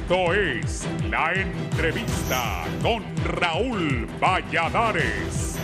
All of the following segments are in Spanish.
Esto es La Entrevista con Raúl Valladares.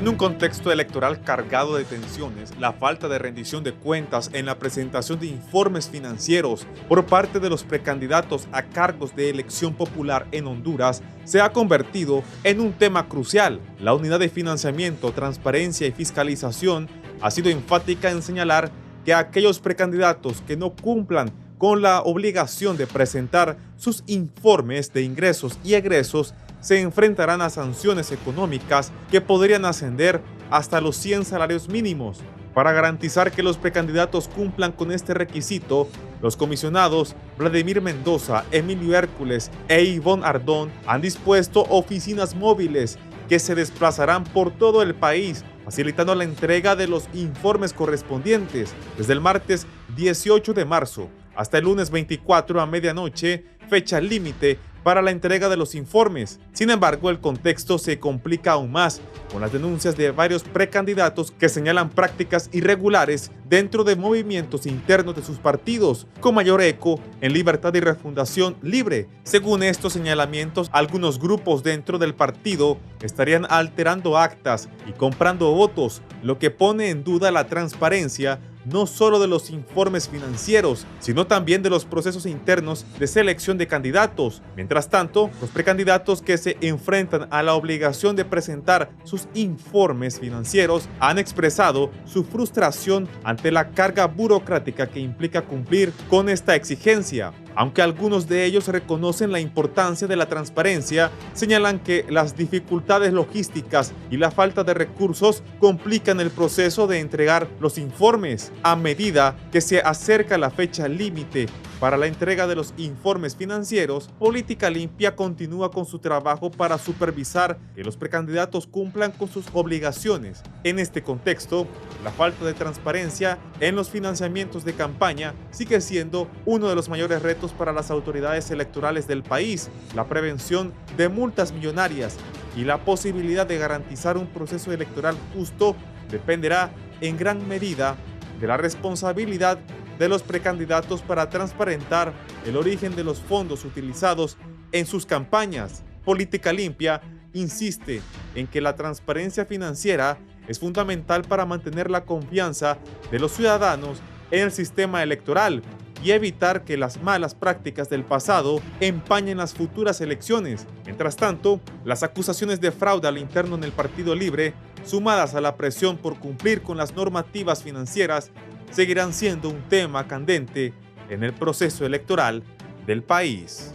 En un contexto electoral cargado de tensiones, la falta de rendición de cuentas en la presentación de informes financieros por parte de los precandidatos a cargos de elección popular en Honduras se ha convertido en un tema crucial. La Unidad de Financiamiento, Transparencia y Fiscalización ha sido enfática en señalar que aquellos precandidatos que no cumplan con la obligación de presentar sus informes de ingresos y egresos se enfrentarán a sanciones económicas que podrían ascender hasta los 100 salarios mínimos. Para garantizar que los precandidatos cumplan con este requisito, los comisionados Vladimir Mendoza, Emilio Hércules e Ivonne Ardón han dispuesto oficinas móviles que se desplazarán por todo el país, facilitando la entrega de los informes correspondientes desde el martes 18 de marzo hasta el lunes 24 a medianoche, fecha límite para la entrega de los informes. Sin embargo, el contexto se complica aún más con las denuncias de varios precandidatos que señalan prácticas irregulares dentro de movimientos internos de sus partidos, con mayor eco en Libertad y Refundación Libre. Según estos señalamientos, algunos grupos dentro del partido estarían alterando actas y comprando votos, lo que pone en duda la transparencia no solo de los informes financieros, sino también de los procesos internos de selección de candidatos. Mientras tanto, los precandidatos que se enfrentan a la obligación de presentar sus informes financieros han expresado su frustración ante la carga burocrática que implica cumplir con esta exigencia. Aunque algunos de ellos reconocen la importancia de la transparencia, señalan que las dificultades logísticas y la falta de recursos complican el proceso de entregar los informes. A medida que se acerca la fecha límite para la entrega de los informes financieros, Política Limpia continúa con su trabajo para supervisar que los precandidatos cumplan con sus obligaciones. En este contexto, la falta de transparencia en los financiamientos de campaña sigue siendo uno de los mayores retos para las autoridades electorales del país. La prevención de multas millonarias y la posibilidad de garantizar un proceso electoral justo dependerá en gran medida de la responsabilidad de los precandidatos para transparentar el origen de los fondos utilizados en sus campañas. Política Limpia insiste en que la transparencia financiera es fundamental para mantener la confianza de los ciudadanos en el sistema electoral y evitar que las malas prácticas del pasado empañen las futuras elecciones. Mientras tanto, las acusaciones de fraude al interno en el Partido Libre, sumadas a la presión por cumplir con las normativas financieras, seguirán siendo un tema candente en el proceso electoral del país.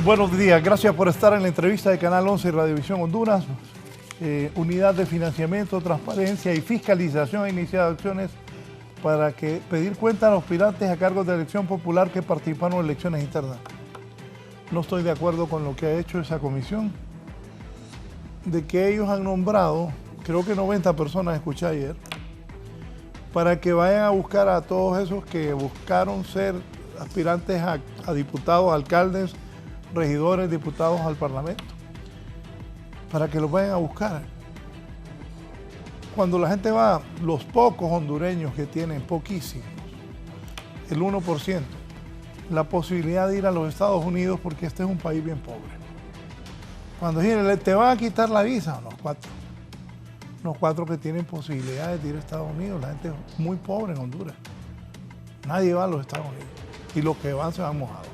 Buenos días, gracias por estar en la entrevista de Canal 11 y Radiovisión Honduras. Unidad de Financiamiento, Transparencia y Fiscalización ha iniciado acciones para pedir cuenta a los aspirantes a cargos de elección popular que participaron en elecciones internas. No estoy de acuerdo con lo que ha hecho esa comisión, de que ellos han nombrado, creo que 90 personas, escuché ayer, para que vayan a buscar a todos esos que buscaron ser aspirantes a diputados, alcaldes, regidores, diputados al Parlamento, para que los vayan a buscar. Cuando la gente va, los pocos hondureños que tienen, poquísimos, el 1%, la posibilidad de ir a los Estados Unidos, porque este es un país bien pobre. Cuando dicen, te van a quitar la visa, los cuatro que tienen posibilidades de ir a Estados Unidos, la gente es muy pobre en Honduras. Nadie va a los Estados Unidos. Y los que van se van mojados.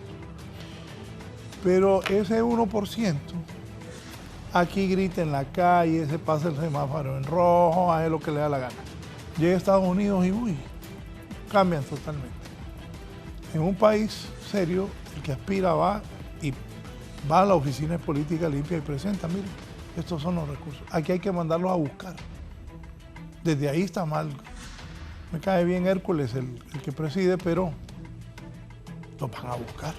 Pero ese 1%, aquí grita en la calle, se pasa el semáforo en rojo, hace lo que le da la gana. Llega a Estados Unidos y uy, cambian totalmente. En un país serio, el que aspira va a la oficina de política limpia y presenta, mire, estos son los recursos. Aquí hay que mandarlos a buscar. Desde ahí está mal. Me cae bien Hércules, el que preside, pero los van a buscar.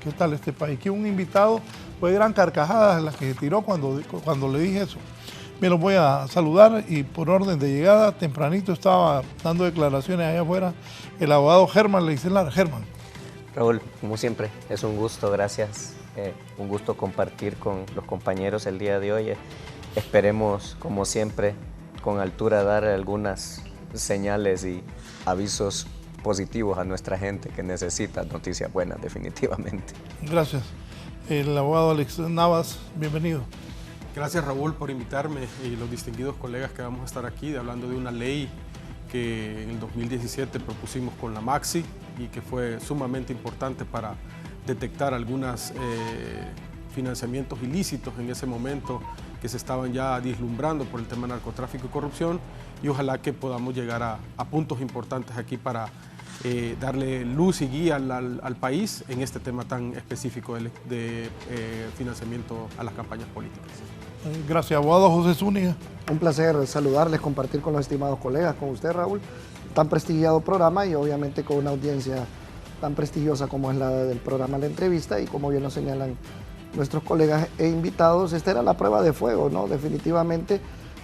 ¿Qué tal este país? Aquí un invitado, fue gran carcajadas las que se tiró cuando le dije eso. Me los voy a saludar y por orden de llegada, tempranito estaba dando declaraciones allá afuera el abogado Germán Leicelar. Germán. Raúl, como siempre, es un gusto, gracias. Un gusto compartir con los compañeros el día de hoy. Esperemos, como siempre, con altura dar algunas señales y avisos positivos a nuestra gente que necesita noticias buenas, definitivamente. Gracias. El abogado Alex Navas, bienvenido. Gracias, Raúl, por invitarme y los distinguidos colegas que vamos a estar aquí hablando de una ley que en el 2017 propusimos con la Maxi y que fue sumamente importante para detectar algunos financiamientos ilícitos en ese momento que se estaban ya vislumbrando por el tema de narcotráfico y corrupción, y ojalá que podamos llegar a puntos importantes aquí para darle luz y guía al país en este tema tan específico de financiamiento a las campañas políticas. Gracias, abogado José Zúñiga. Un placer saludarles, compartir con los estimados colegas, con usted, Raúl, tan prestigiado programa y obviamente con una audiencia tan prestigiosa como es la del programa La Entrevista, y como bien lo señalan nuestros colegas e invitados, esta era la prueba de fuego, ¿no? Definitivamente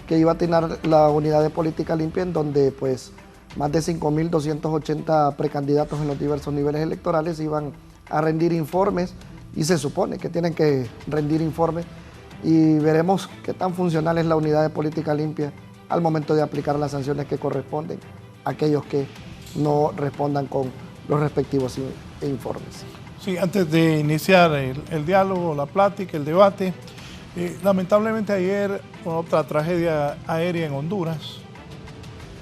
que iba a tener la unidad de política limpia, en donde pues más de 5.280 precandidatos en los diversos niveles electorales iban a rendir informes, y se supone que tienen que rendir informes, y veremos qué tan funcional es la unidad de política limpia al momento de aplicar las sanciones que corresponden a aquellos que no respondan con los respectivos informes. Sí, antes de iniciar el diálogo, la plática, el debate, lamentablemente ayer otra tragedia aérea en Honduras.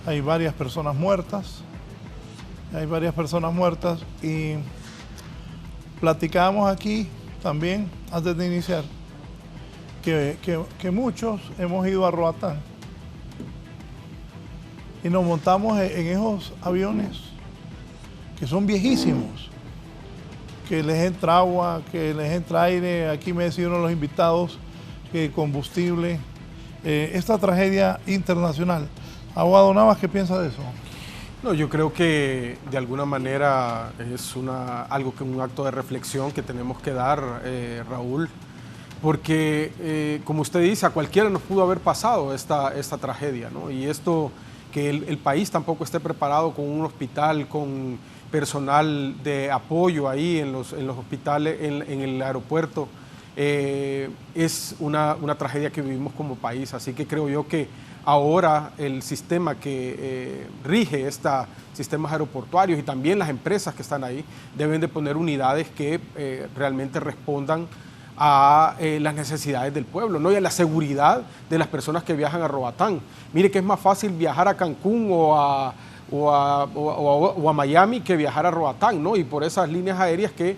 Hay varias personas muertas, y platicábamos aquí también, antes de iniciar, que muchos hemos ido a Roatán y nos montamos en esos aviones que son viejísimos, que les entra agua, que les entra aire. Aquí me decía uno de los invitados que combustible. Esta tragedia internacional. Abogado Navas, ¿qué piensa de eso? No, yo creo que de alguna manera es un acto de reflexión que tenemos que dar, Raúl, porque como usted dice, a cualquiera nos pudo haber pasado esta tragedia, ¿no? Y esto, que el país tampoco esté preparado con un hospital, con personal de apoyo ahí en los hospitales, en el aeropuerto, es una tragedia que vivimos como país. Así que creo yo que ahora el sistema que rige sistemas aeroportuarios y también las empresas que están ahí deben de poner unidades que realmente respondan a las necesidades del pueblo, ¿no? Y a la seguridad de las personas que viajan a Roatán. Mire que es más fácil viajar a Cancún o a Miami que viajar a Roatán, ¿no? Y por esas líneas aéreas que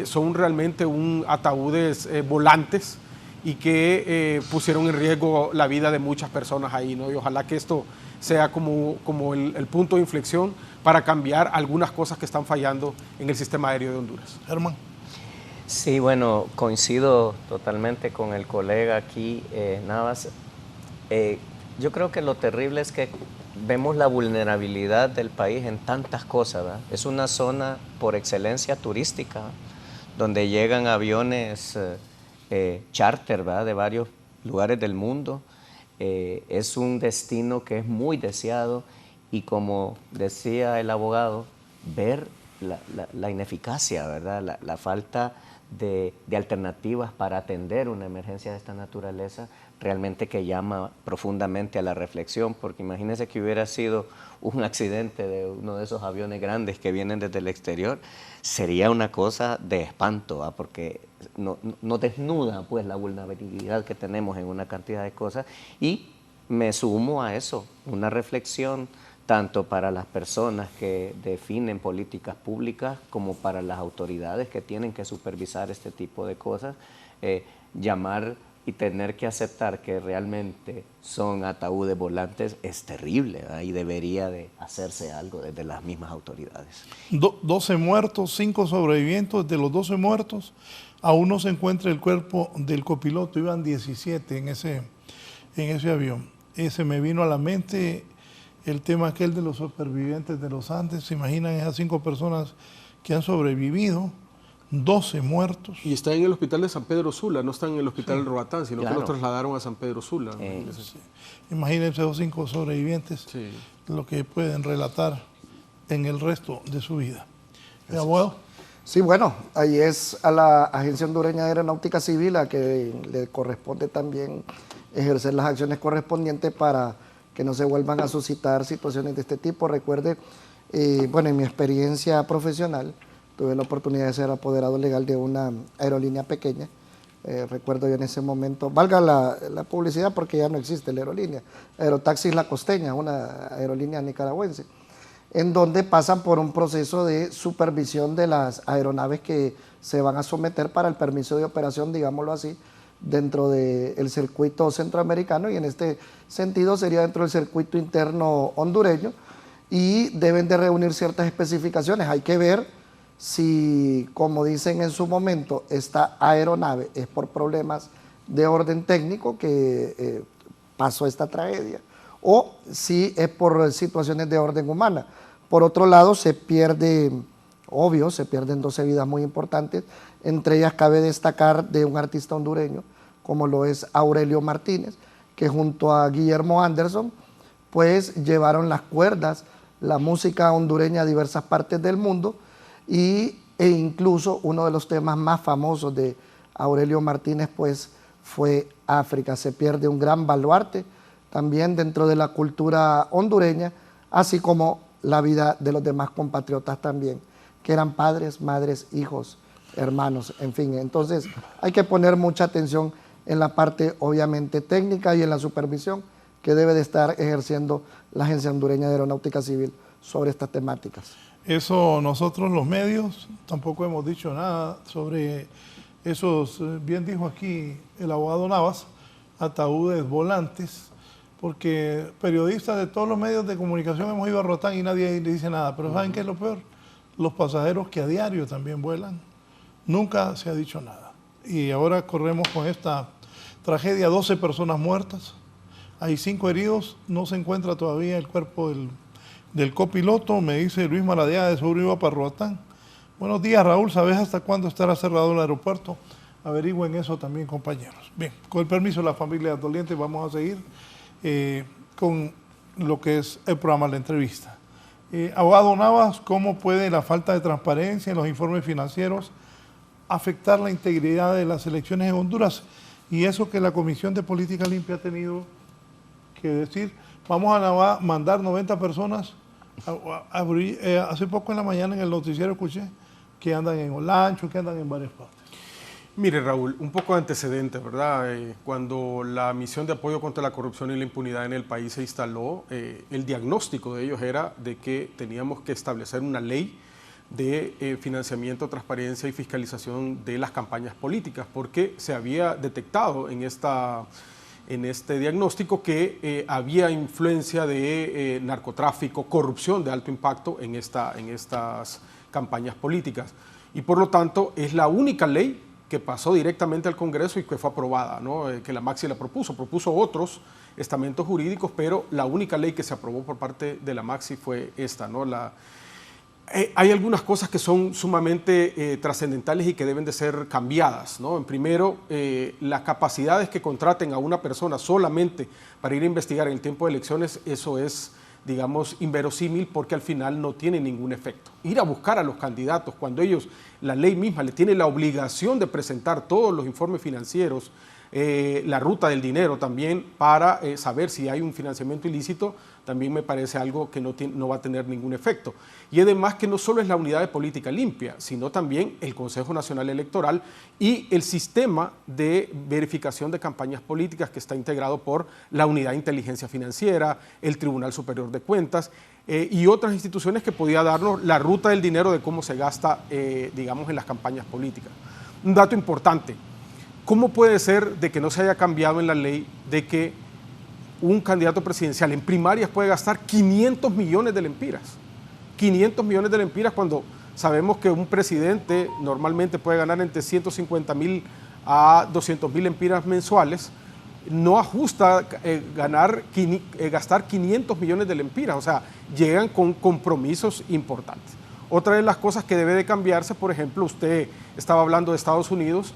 son realmente ataúdes volantes y que pusieron en riesgo la vida de muchas personas ahí, ¿no? Y ojalá que esto sea como el punto de inflexión para cambiar algunas cosas que están fallando en el sistema aéreo de Honduras. Germán. Sí, bueno, coincido totalmente con el colega aquí, Navas. Yo creo que lo terrible es que vemos la vulnerabilidad del país en tantas cosas, ¿verdad? Es una zona por excelencia turística, donde llegan aviones charter, ¿verdad?, de varios lugares del mundo. Es un destino que es muy deseado y, como decía el abogado, ver la ineficacia, ¿verdad?, la falta de alternativas para atender una emergencia de esta naturaleza, realmente que llama profundamente a la reflexión, porque imagínense que hubiera sido un accidente de uno de esos aviones grandes que vienen desde el exterior, sería una cosa de espanto, ¿eh? Porque no desnuda pues la vulnerabilidad que tenemos en una cantidad de cosas. Y me sumo a eso, una reflexión tanto para las personas que definen políticas públicas como para las autoridades que tienen que supervisar este tipo de cosas, llamar y tener que aceptar que realmente son ataúdes volantes es terrible, ¿verdad? Y debería de hacerse algo desde las mismas autoridades. 12 muertos, 5 sobrevivientes. De los 12 muertos, aún no se encuentra el cuerpo del copiloto. Iban 17 en ese avión. Se me vino a la mente el tema aquel de los supervivientes de los Andes. ¿Se imaginan esas 5 personas que han sobrevivido? 12 muertos. Y está en el hospital de San Pedro Sula, no está en el hospital del Roatán, sino que los trasladaron a San Pedro Sula. Sí. Imagínense esos 5 sobrevivientes, lo que pueden relatar en el resto de su vida. ¿Abogado? Sí, bueno, ahí es a la Agencia Hondureña de Aeronáutica Civil a que le corresponde también ejercer las acciones correspondientes para que no se vuelvan a suscitar situaciones de este tipo. Recuerde, bueno, en mi experiencia profesional, tuve la oportunidad de ser apoderado legal de una aerolínea pequeña. Recuerdo yo en ese momento, valga la publicidad porque ya no existe la aerolínea, Aerotaxis La Costeña, una aerolínea nicaragüense, en donde pasan por un proceso de supervisión de las aeronaves que se van a someter para el permiso de operación, digámoslo así, dentro del circuito centroamericano, y en este sentido sería dentro del circuito interno hondureño, y deben de reunir ciertas especificaciones. Hay que ver si, como dicen en su momento, esta aeronave es por problemas de orden técnico que pasó esta tragedia, o si es por situaciones de orden humana. Por otro lado, se pierden 12 vidas muy importantes. Entre ellas cabe destacar de un artista hondureño, como lo es Aurelio Martínez, que junto a Guillermo Anderson, pues llevaron las cuerdas, la música hondureña a diversas partes del mundo, e incluso uno de los temas más famosos de Aurelio Martínez pues fue África. Se pierde un gran baluarte también dentro de la cultura hondureña, así como la vida de los demás compatriotas también, que eran padres, madres, hijos, hermanos, en fin. Entonces hay que poner mucha atención en la parte obviamente técnica y en la supervisión que debe de estar ejerciendo la Agencia Hondureña de Aeronáutica Civil sobre estas temáticas. Eso nosotros los medios tampoco hemos dicho nada sobre esos, bien dijo aquí el abogado Navas, ataúdes volantes, porque periodistas de todos los medios de comunicación hemos ido a Roatán y nadie le dice nada. Pero ¿saben qué es lo peor? Los pasajeros que a diario también vuelan, nunca se ha dicho nada. Y ahora corremos con esta tragedia, 12 personas muertas, hay 5 heridos, no se encuentra todavía el cuerpo del copiloto. Me dice Luis Maradiaga de Seguro iba para Roatán. Buenos días, Raúl, ¿sabes hasta cuándo estará cerrado el aeropuerto? Averigüen eso también, compañeros. Bien, con el permiso de la familia doliente vamos a seguir con lo que es el programa La Entrevista. Abogado Navas, ¿cómo puede la falta de transparencia en los informes financieros afectar la integridad de las elecciones en Honduras? Y eso que la Comisión de Política Limpia ha tenido que decir, vamos a mandar 90 personas. Hace poco en la mañana en el noticiero escuché que andan en Olancho, que andan en varias partes. Mire, Raúl, un poco de antecedentes, ¿verdad? Cuando la misión de apoyo contra la corrupción y la impunidad en el país se instaló, el diagnóstico de ellos era de que teníamos que establecer una ley de financiamiento, transparencia y fiscalización de las campañas políticas, porque se había detectado en este diagnóstico que había influencia de narcotráfico, corrupción de alto impacto en estas campañas políticas. Y por lo tanto es la única ley que pasó directamente al Congreso y que fue aprobada, ¿no? Que la Maxi la propuso otros estamentos jurídicos, pero la única ley que se aprobó por parte de la Maxi fue esta, ¿no? Hay algunas cosas que son sumamente trascendentales y que deben de ser cambiadas, ¿no? En primero, las capacidades que contraten a una persona solamente para ir a investigar en el tiempo de elecciones, eso es, digamos, inverosímil porque al final no tiene ningún efecto. Ir a buscar a los candidatos cuando ellos, la ley misma le tiene la obligación de presentar todos los informes financieros, la ruta del dinero también para saber si hay un financiamiento ilícito, también me parece algo que no va a tener ningún efecto. Y además que no solo es la unidad de política limpia, sino también el Consejo Nacional Electoral y el sistema de verificación de campañas políticas que está integrado por la Unidad de Inteligencia Financiera, el Tribunal Superior de Cuentas y otras instituciones que podía darnos la ruta del dinero de cómo se gasta, digamos, en las campañas políticas. Un dato importante, ¿cómo puede ser de que no se haya cambiado en la ley de que un candidato presidencial en primarias puede gastar 500 millones de lempiras? 500 millones de lempiras cuando sabemos que un presidente normalmente puede ganar entre 150.000 a 200.000 lempiras mensuales. No ajusta gastar 500 millones de lempiras, o sea, llegan con compromisos importantes. Otra de las cosas que debe de cambiarse, por ejemplo, usted estaba hablando de Estados Unidos.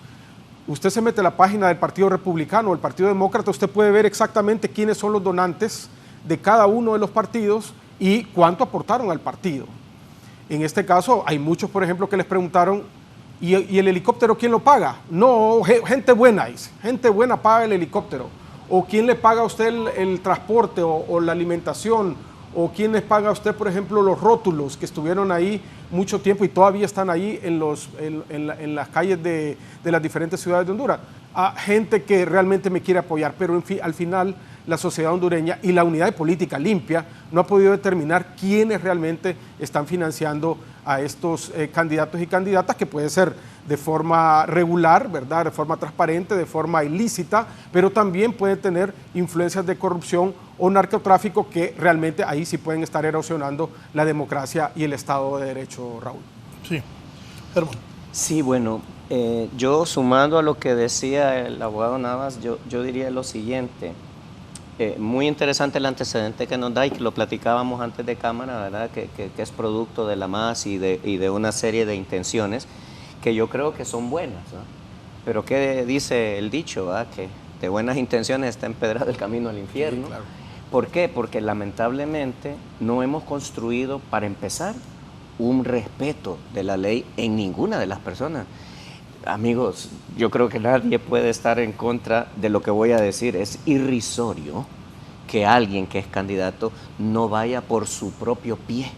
Usted se mete a la página del Partido Republicano o el Partido Demócrata, usted puede ver exactamente quiénes son los donantes de cada uno de los partidos y cuánto aportaron al partido. En este caso, hay muchos, por ejemplo, que les preguntaron, ¿y el helicóptero quién lo paga? No, gente buena, dice, gente buena paga el helicóptero. ¿O quién le paga a usted el transporte o la alimentación? ¿O quién les paga a usted, por ejemplo, los rótulos que estuvieron ahí mucho tiempo y todavía están ahí en las calles de las diferentes ciudades de Honduras? A gente que realmente me quiere apoyar, pero al final la sociedad hondureña y la unidad de política limpia no ha podido determinar quiénes realmente están financiando a estos candidatos y candidatas, que puede ser de forma regular, ¿verdad?, de forma transparente, de forma ilícita, pero también puede tener influencias de corrupción o narcotráfico que realmente ahí sí pueden estar erosionando la democracia y el Estado de Derecho, Raúl. Sí, Herman. Sí, bueno, yo sumando a lo que decía el abogado Navas, yo diría lo siguiente. Muy interesante el antecedente que nos da y que lo platicábamos antes de cámara, ¿verdad? Que es producto de la MAS y de una serie de intenciones que yo creo que son buenas, ¿no? Pero ¿qué dice el dicho? ¿Verdad? Que de buenas intenciones está empedrado el camino al infierno. Sí, claro. ¿Por qué? Porque lamentablemente no hemos construido, para empezar, un respeto de la ley en ninguna de las personas. Amigos, yo creo que nadie puede estar en contra de lo que voy a decir. Es irrisorio que alguien que es candidato no vaya por su propio pie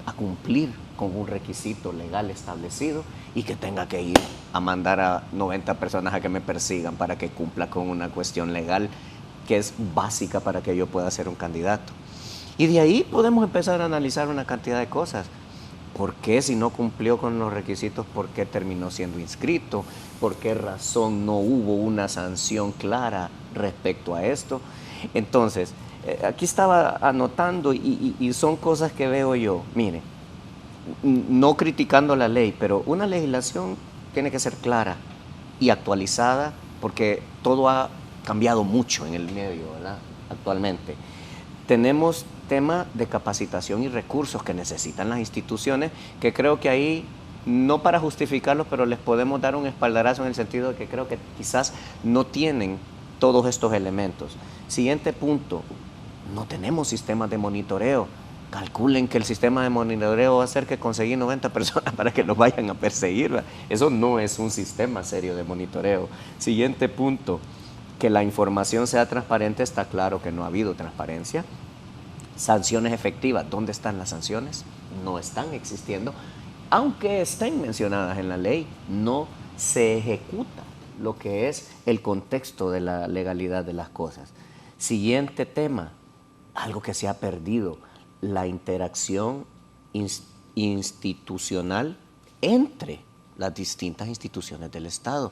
a cumplir con un requisito legal establecido y que tenga que ir a mandar a 90 personas a que me persigan para que cumpla con una cuestión legal que es básica para que yo pueda ser un candidato. Y de ahí podemos empezar a analizar una cantidad de cosas. ¿Por qué, si no cumplió con los requisitos, por qué terminó siendo inscrito? ¿Por qué razón no hubo una sanción clara respecto a esto? Entonces, aquí estaba anotando y son cosas que veo yo. Mire, no criticando la ley, pero una legislación tiene que ser clara y actualizada porque todo ha cambiado mucho en el medio, ¿verdad? Actualmente. Tenemos tema de capacitación y recursos que necesitan las instituciones, que creo que ahí, no para justificarlos, pero les podemos dar un espaldarazo en el sentido de que creo que quizás no tienen todos estos elementos. Siguiente punto, no tenemos sistemas de monitoreo. Calculen que el sistema de monitoreo va a hacer que conseguir 90 personas para que los vayan a perseguir, ¿verdad? Eso no es un sistema serio de monitoreo. Siguiente punto, que la información sea transparente. Está claro que no ha habido transparencia. Sanciones efectivas, ¿dónde están las sanciones? No están existiendo. Aunque estén mencionadas en la ley, no se ejecuta lo que es el contexto de la legalidad de las cosas. Siguiente tema, algo que se ha perdido, la interacción institucional entre las distintas instituciones del Estado.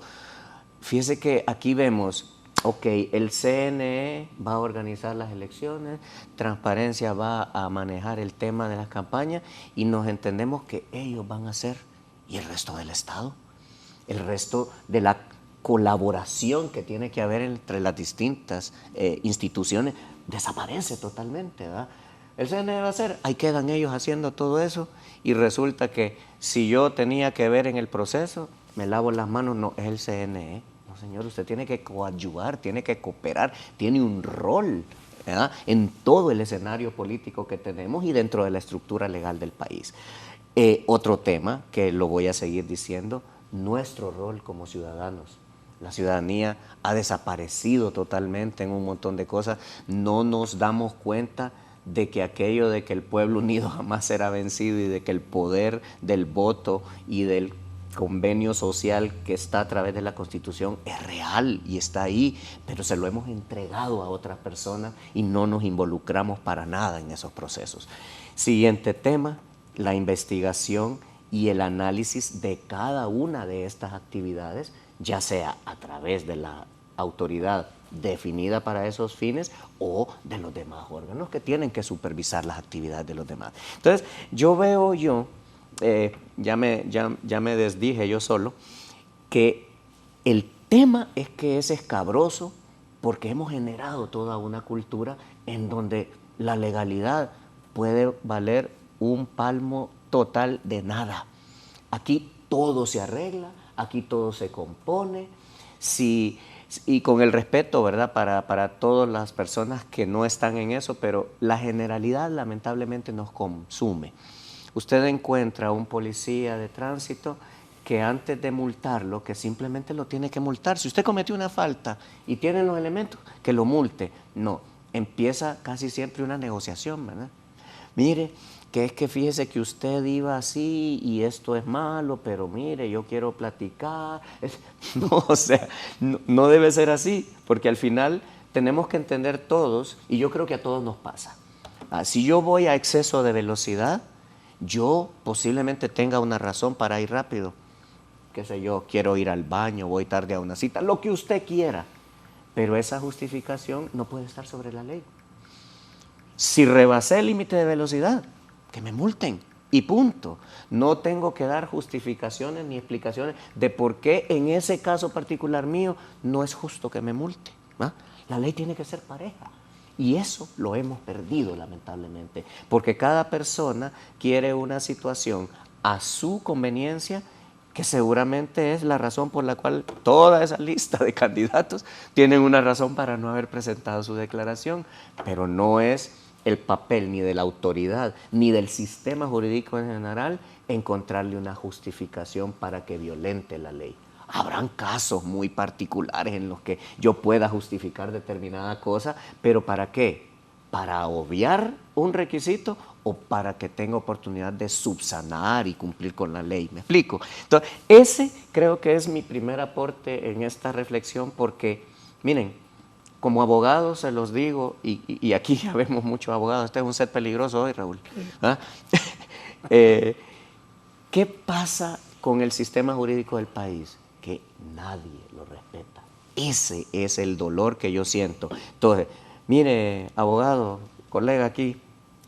Fíjese que aquí vemos, ok, el CNE va a organizar las elecciones, Transparencia va a manejar el tema de las campañas y nos entendemos que ellos van a hacer, ¿y el resto del Estado? El resto de la colaboración que tiene que haber entre las distintas instituciones desaparece totalmente, ¿verdad? El CNE va a hacer, ahí quedan ellos haciendo todo eso y resulta que si yo tenía que ver en el proceso, me lavo las manos, no, es el CNE. No, señor, usted tiene que coadyuvar, tiene que cooperar, tiene un rol, ¿verdad?, en todo el escenario político que tenemos y dentro de la estructura legal del país. Otro tema que lo voy a seguir diciendo, nuestro rol como ciudadanos. La ciudadanía ha desaparecido totalmente en un montón de cosas, no nos damos cuenta de que aquello de que el pueblo unido jamás será vencido y de que el poder del voto y del convenio social que está a través de la Constitución es real y está ahí, pero se lo hemos entregado a otras personas y no nos involucramos para nada en esos procesos. Siguiente tema, la investigación y el análisis de cada una de estas actividades, ya sea a través de la autoridad definida para esos fines o de los demás órganos que tienen que supervisar las actividades de los demás. Entonces, ya me desdije yo solo, que el tema es que es escabroso porque hemos generado toda una cultura en donde la legalidad puede valer un palmo total de nada. Aquí todo se arregla, aquí todo se compone, y con el respeto, ¿verdad?, para todas las personas que no están en eso, pero la generalidad lamentablemente nos consume. Usted encuentra a un policía de tránsito que antes de multarlo, que simplemente lo tiene que multar. Si usted cometió una falta y tiene los elementos, que lo multe. No, empieza casi siempre una negociación, ¿verdad? Mire, que es que fíjese que usted iba así y esto es malo, pero mire, yo quiero platicar. No, o sea, no debe ser así, porque al final tenemos que entender todos, y yo creo que a todos nos pasa. Si yo voy a exceso de velocidad, yo posiblemente tenga una razón para ir rápido. Qué sé yo, quiero ir al baño, voy tarde a una cita, lo que usted quiera. Pero esa justificación no puede estar sobre la ley. Si rebasé el límite de velocidad, que me multen y punto. No tengo que dar justificaciones ni explicaciones de por qué en ese caso particular mío no es justo que me multe, ¿va? La ley tiene que ser pareja. Y eso lo hemos perdido lamentablemente, porque cada persona quiere una situación a su conveniencia, que seguramente es la razón por la cual toda esa lista de candidatos tienen una razón para no haber presentado su declaración, pero no es el papel ni de la autoridad ni del sistema jurídico en general encontrarle una justificación para que violente la ley. Habrán casos muy particulares en los que yo pueda justificar determinada cosa, pero ¿para qué? ¿Para obviar un requisito o para que tenga oportunidad de subsanar y cumplir con la ley? ¿Me explico? Entonces, ese creo que es mi primer aporte en esta reflexión, porque, miren, como abogados se los digo, y aquí ya vemos muchos abogados, este es un set peligroso hoy, Raúl. ¿Ah? ¿Qué pasa con el sistema jurídico del país? Que nadie lo respeta. Ese es el dolor que yo siento. Entonces, mire, abogado, colega aquí,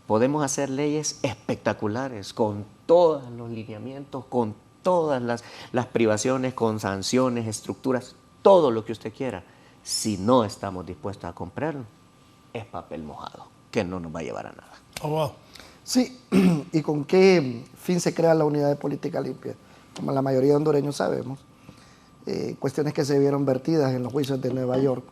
podemos hacer leyes espectaculares con todos los lineamientos, con todas las privaciones, con sanciones, estructuras, todo lo que usted quiera. Si no estamos dispuestos a comprarlo, es papel mojado, que no nos va a llevar a nada. Abogado. Sí, ¿y con qué fin se crea la unidad de política limpia? Como la mayoría de hondureños sabemos, cuestiones que se vieron vertidas en los juicios de Nueva York,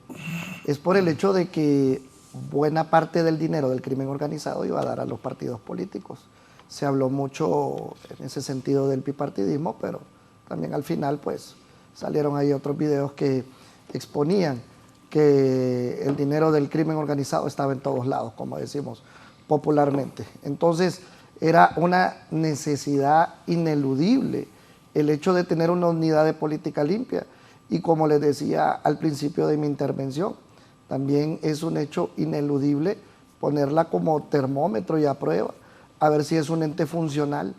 es por el hecho de que buena parte del dinero del crimen organizado iba a dar a los partidos políticos. Se habló mucho en ese sentido del bipartidismo, pero también al final pues salieron ahí otros videos que exponían que el dinero del crimen organizado estaba en todos lados, como decimos popularmente. Entonces era una necesidad ineludible el hecho de tener una unidad de política limpia, y como les decía al principio de mi intervención, también es un hecho ineludible ponerla como termómetro y a prueba, a ver si es un ente funcional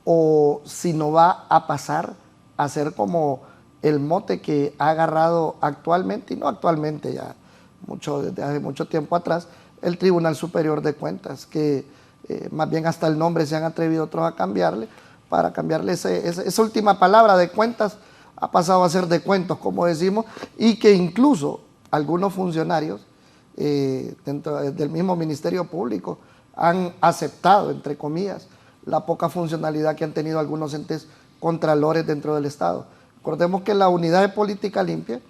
o si no va a pasar a ser como el mote que ha agarrado actualmente, y no actualmente, ya desde hace mucho tiempo atrás, el Tribunal Superior de Cuentas, que más bien hasta el nombre se han atrevido otros a cambiarle, para cambiarle esa última palabra de cuentas, ha pasado a ser de cuentos, como decimos, y que incluso algunos funcionarios dentro del mismo Ministerio Público han aceptado, entre comillas, la poca funcionalidad que han tenido algunos entes contralores dentro del Estado. Recordemos que la unidad de política limpia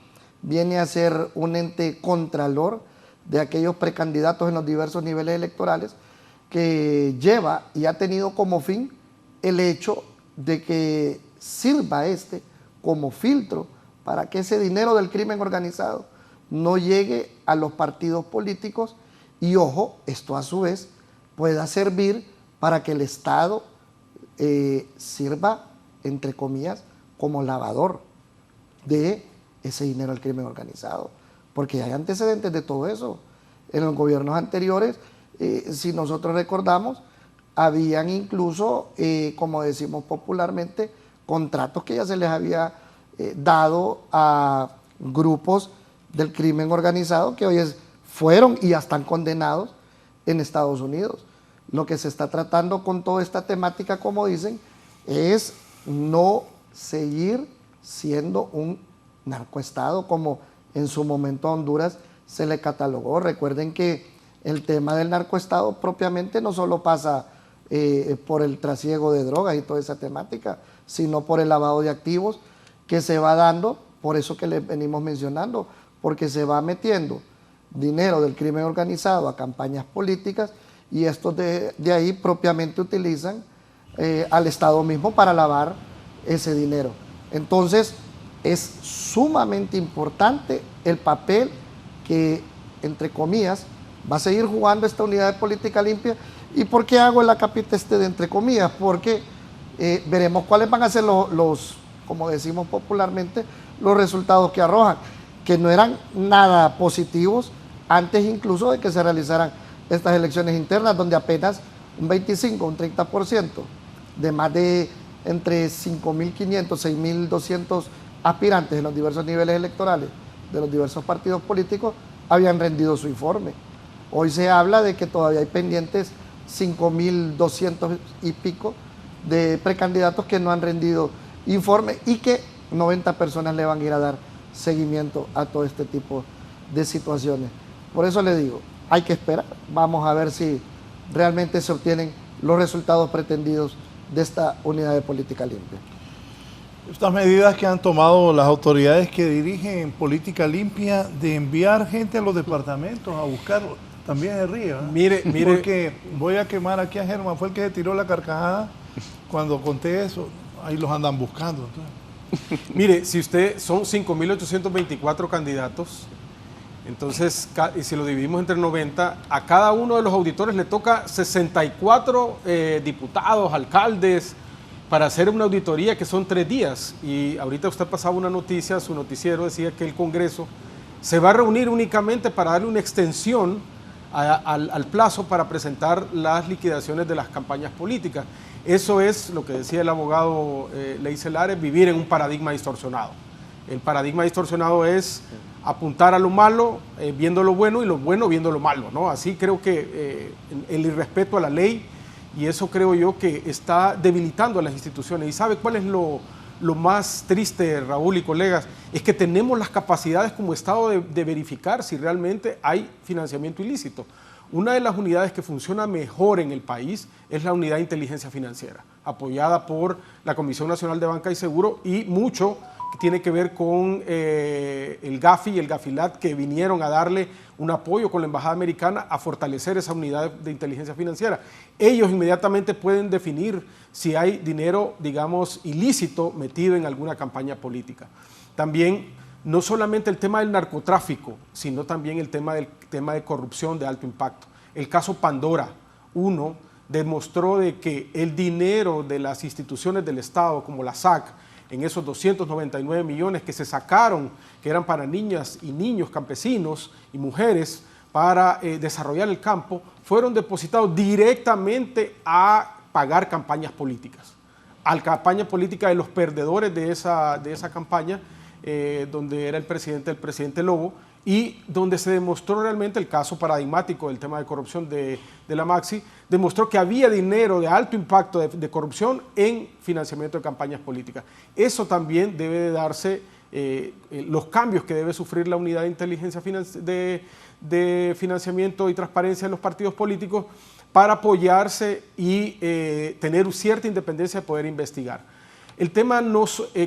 viene a ser un ente contralor de aquellos precandidatos en los diversos niveles electorales, que lleva y ha tenido como fin el hecho de que sirva como filtro para que ese dinero del crimen organizado no llegue a los partidos políticos, y ojo, esto a su vez pueda servir para que el Estado sirva, entre comillas, como lavador de ese dinero del crimen organizado. Porque hay antecedentes de todo eso. En los gobiernos anteriores, si nosotros recordamos, habían incluso, como decimos popularmente, contratos que ya se les había dado a grupos del crimen organizado que hoy fueron y ya están condenados en Estados Unidos. Lo que se está tratando con toda esta temática, como dicen, es no seguir siendo un narcoestado como en su momento a Honduras se le catalogó. Recuerden que el tema del narcoestado propiamente no solo pasa por el trasiego de drogas y toda esa temática, sino por el lavado de activos que se va dando, por eso que les venimos mencionando, porque se va metiendo dinero del crimen organizado a campañas políticas y estos de ahí propiamente utilizan al Estado mismo para lavar ese dinero. Entonces, es sumamente importante el papel que, entre comillas, va a seguir jugando esta unidad de política limpia. ¿Y por qué hago el acápite de entre comillas? Porque veremos cuáles van a ser los, como decimos popularmente, los resultados que arrojan, que no eran nada positivos antes incluso de que se realizaran estas elecciones internas, donde apenas un 25, un 30% de más de entre 5.500, 6.200 aspirantes en los diversos niveles electorales de los diversos partidos políticos habían rendido su informe. Hoy se habla de que todavía hay pendientes 5.200 y pico de precandidatos que no han rendido informe y que 90 personas le van a ir a dar seguimiento a todo este tipo de situaciones. Por eso le digo, hay que esperar, vamos a ver si realmente se obtienen los resultados pretendidos de esta unidad de política limpia. Estas medidas que han tomado las autoridades que dirigen política limpia de enviar gente a los departamentos a buscarlo, también se ríe, ¿verdad? Mire. Porque voy a quemar aquí a Germán, fue el que se tiró la carcajada cuando conté eso, ahí los andan buscando. Entonces. Mire, si usted son 5.824 candidatos, entonces, y si lo dividimos entre 90, a cada uno de los auditores le toca 64 diputados, alcaldes, para hacer una auditoría que son 3 días. Y ahorita usted pasaba una noticia, su noticiero decía que el Congreso se va a reunir únicamente para darle una extensión al plazo para presentar las liquidaciones de las campañas políticas. Eso es lo que decía el abogado Ley Celares, vivir en un paradigma distorsionado. El paradigma distorsionado es apuntar a lo malo viendo lo bueno y lo bueno viendo lo malo, ¿no? Así creo que el irrespeto a la ley, y eso creo yo que está debilitando a las instituciones. ¿Y sabe cuál es lo más triste, Raúl y colegas? Es que tenemos las capacidades como Estado de verificar si realmente hay financiamiento ilícito. Una de las unidades que funciona mejor en el país es la Unidad de Inteligencia Financiera, apoyada por la Comisión Nacional de Banca y Seguro, y mucho que tiene que ver con el GAFI y el GAFILAT, que vinieron a darle un apoyo con la Embajada Americana a fortalecer esa unidad de inteligencia financiera. Ellos inmediatamente pueden definir si hay dinero, digamos, ilícito metido en alguna campaña política. También, no solamente el tema del narcotráfico, sino también el tema de corrupción de alto impacto. El caso Pandora 1 demostró de que el dinero de las instituciones del Estado, como la SAC, en esos 299 millones que se sacaron, que eran para niñas y niños campesinos y mujeres para desarrollar el campo, fueron depositados directamente a pagar campañas políticas, a la campaña política de los perdedores de esa campaña, donde era el presidente Lobo, y donde se demostró realmente el caso paradigmático del tema de corrupción de la Maxi, demostró que había dinero de alto impacto de corrupción en financiamiento de campañas políticas. Eso también debe de darse, los cambios que debe sufrir la unidad de inteligencia de financiamiento y transparencia de los partidos políticos para apoyarse y tener cierta independencia de poder investigar. El tema,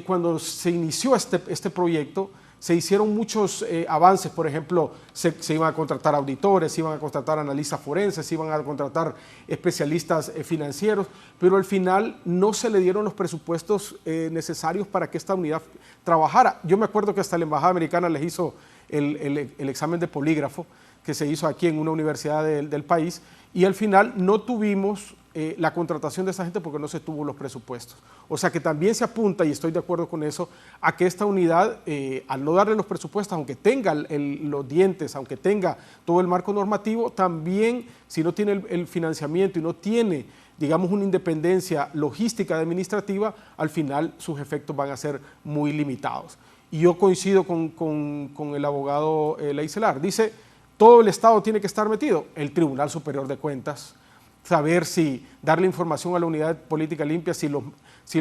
cuando se inició este proyecto, se hicieron muchos avances. Por ejemplo, se iban a contratar auditores, se iban a contratar analistas forenses, se iban a contratar especialistas financieros, pero al final no se le dieron los presupuestos necesarios para que esta unidad trabajara. Yo me acuerdo que hasta la Embajada Americana les hizo el examen de polígrafo, que se hizo aquí en una universidad del país, y al final no tuvimos la contratación de esa gente porque no se tuvo los presupuestos. O sea que también se apunta, y estoy de acuerdo con eso, a que esta unidad, al no darle los presupuestos, aunque tenga los dientes, aunque tenga todo el marco normativo, también si no tiene el financiamiento y no tiene, digamos, una independencia logística administrativa, al final sus efectos van a ser muy limitados. Y yo coincido con el abogado Leicelar. Dice, todo el Estado tiene que estar metido, el Tribunal Superior de Cuentas, saber si darle información a la unidad política limpia, si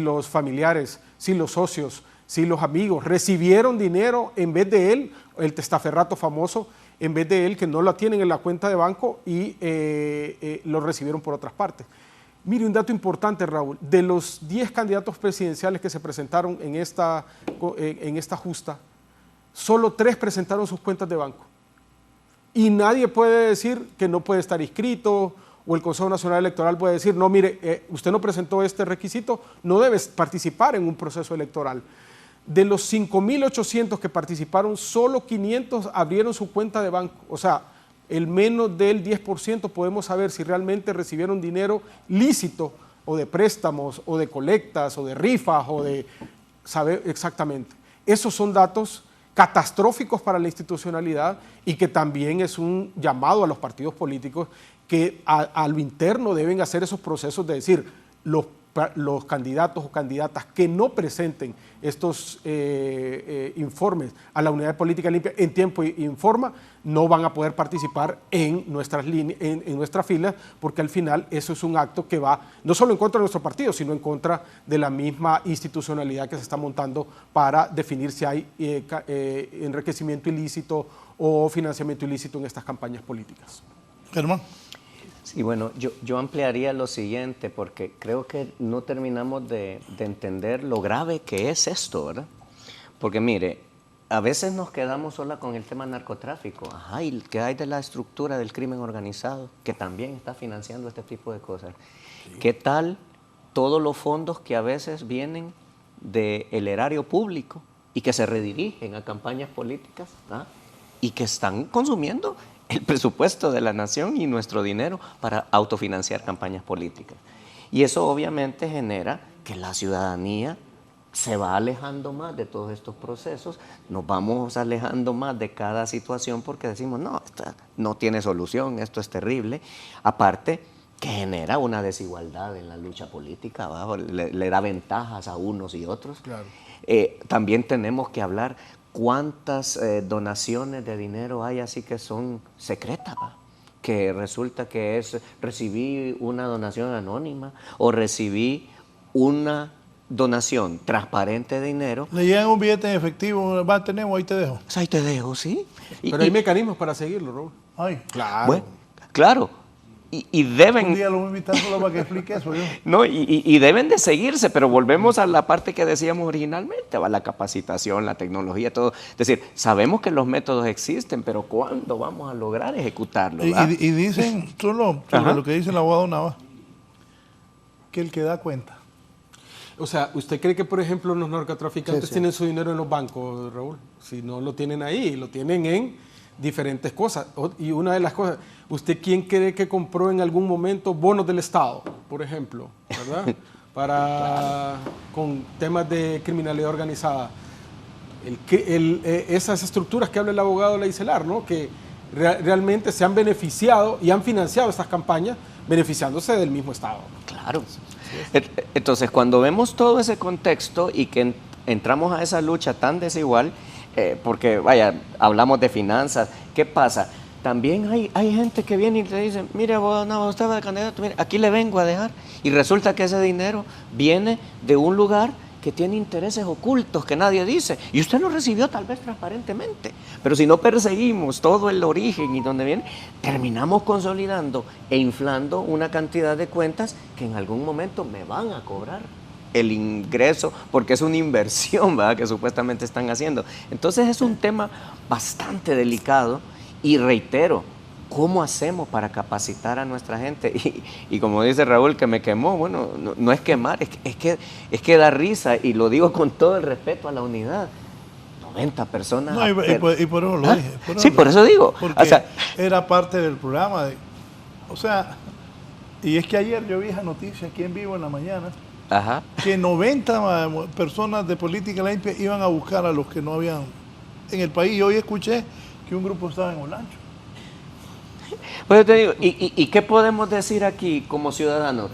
los familiares, si los socios, si los amigos recibieron dinero en vez de él, el testaferrato famoso, en vez de él, que no la tienen en la cuenta de banco y lo recibieron por otras partes. Mire, un dato importante, Raúl, de los 10 candidatos presidenciales que se presentaron en esta justa, solo 3 presentaron sus cuentas de banco. Y nadie puede decir que no puede estar inscrito, o el Consejo Nacional Electoral puede decir, no, mire, usted no presentó este requisito, no debe participar en un proceso electoral. De los 5.800 que participaron, solo 500 abrieron su cuenta de banco. O sea, el menos del 10% podemos saber si realmente recibieron dinero lícito, o de préstamos, o de colectas, o de rifas, o de saber exactamente. Esos son datos catastróficos para la institucionalidad y que también es un llamado a los partidos políticos que a lo interno deben hacer esos procesos de decir, los candidatos o candidatas que no presenten estos informes a la Unidad de Política Limpia en tiempo y en forma, no van a poder participar en nuestras filas, porque al final eso es un acto que va no solo en contra de nuestro partido, sino en contra de la misma institucionalidad que se está montando para definir si hay enriquecimiento ilícito o financiamiento ilícito en estas campañas políticas. Germán. Sí, bueno, yo ampliaría lo siguiente, porque creo que no terminamos de entender lo grave que es esto, ¿verdad? Porque mire, a veces nos quedamos sola con el tema narcotráfico. Ajá, ¿y qué hay de la estructura del crimen organizado, que también está financiando este tipo de cosas? Sí. ¿Qué tal todos los fondos que a veces vienen del erario público y que se redirigen a campañas políticas, ¿ah? Y que están consumiendo el presupuesto de la nación y nuestro dinero para autofinanciar campañas políticas? Y eso obviamente genera que la ciudadanía se va alejando más de todos estos procesos, nos vamos alejando más de cada situación porque decimos, no, esto no tiene solución, esto es terrible. Aparte que genera una desigualdad en la lucha política, le da ventajas a unos y otros. Claro. También tenemos que hablar cuántas donaciones de dinero hay así que son secretas, ¿va? Que resulta que recibí una donación anónima o recibí una donación transparente de dinero. Le llegan un billete en efectivo, va, tenemos, ahí te dejo. Pues ahí te dejo, sí. Pero hay mecanismos para seguirlo, Raúl. Ay. Claro. Bueno, claro. Y deben... Un día lo voy a invitar solo para que explique eso. Yo. No, y deben de seguirse, pero volvemos a la parte que decíamos originalmente, va la capacitación, la tecnología, todo. Es decir, sabemos que los métodos existen, pero ¿cuándo vamos a lograr ejecutarlos? Y dicen, solo sobre lo que dice el abogado Nava, que el que da cuenta. O sea, ¿usted cree que, por ejemplo, los narcotraficantes tienen su dinero en los bancos, Raúl? Si no lo tienen ahí, lo tienen en diferentes cosas. Y una de las cosas, ¿usted quién cree que compró en algún momento bonos del Estado, por ejemplo, ¿verdad? Con temas de criminalidad organizada. Esas estructuras que habla el abogado Leicelar, ¿no? Que realmente se han beneficiado y han financiado estas campañas beneficiándose del mismo Estado. Claro. Entonces, cuando vemos todo ese contexto y que entramos a esa lucha tan desigual, porque, vaya, hablamos de finanzas, ¿qué pasa? También hay gente que viene y te dice, mire, abogado Nava, usted va de candidato, mire, aquí le vengo a dejar. Y resulta que ese dinero viene de un lugar que tiene intereses ocultos que nadie dice. Y usted lo recibió tal vez transparentemente. Pero si no perseguimos todo el origen y dónde viene, terminamos consolidando e inflando una cantidad de cuentas que en algún momento me van a cobrar el ingreso, porque es una inversión, ¿verdad?, que supuestamente están haciendo. Entonces es un tema bastante delicado y reitero, ¿cómo hacemos para capacitar a nuestra gente? Y como dice Raúl, que me quemó, bueno, no es quemar, es que da risa, y lo digo con todo el respeto a la unidad. 90 personas. No, y por eso lo dije. Sí, por eso digo. Porque O sea, era parte del programa. O sea, y es que ayer yo vi esa noticia aquí en vivo en la mañana, ajá. que 90 personas de política limpia iban a buscar a los que no habían en el país. Y hoy escuché que un grupo estaba en Olancho. Pues yo te digo, ¿y qué podemos decir aquí como ciudadanos?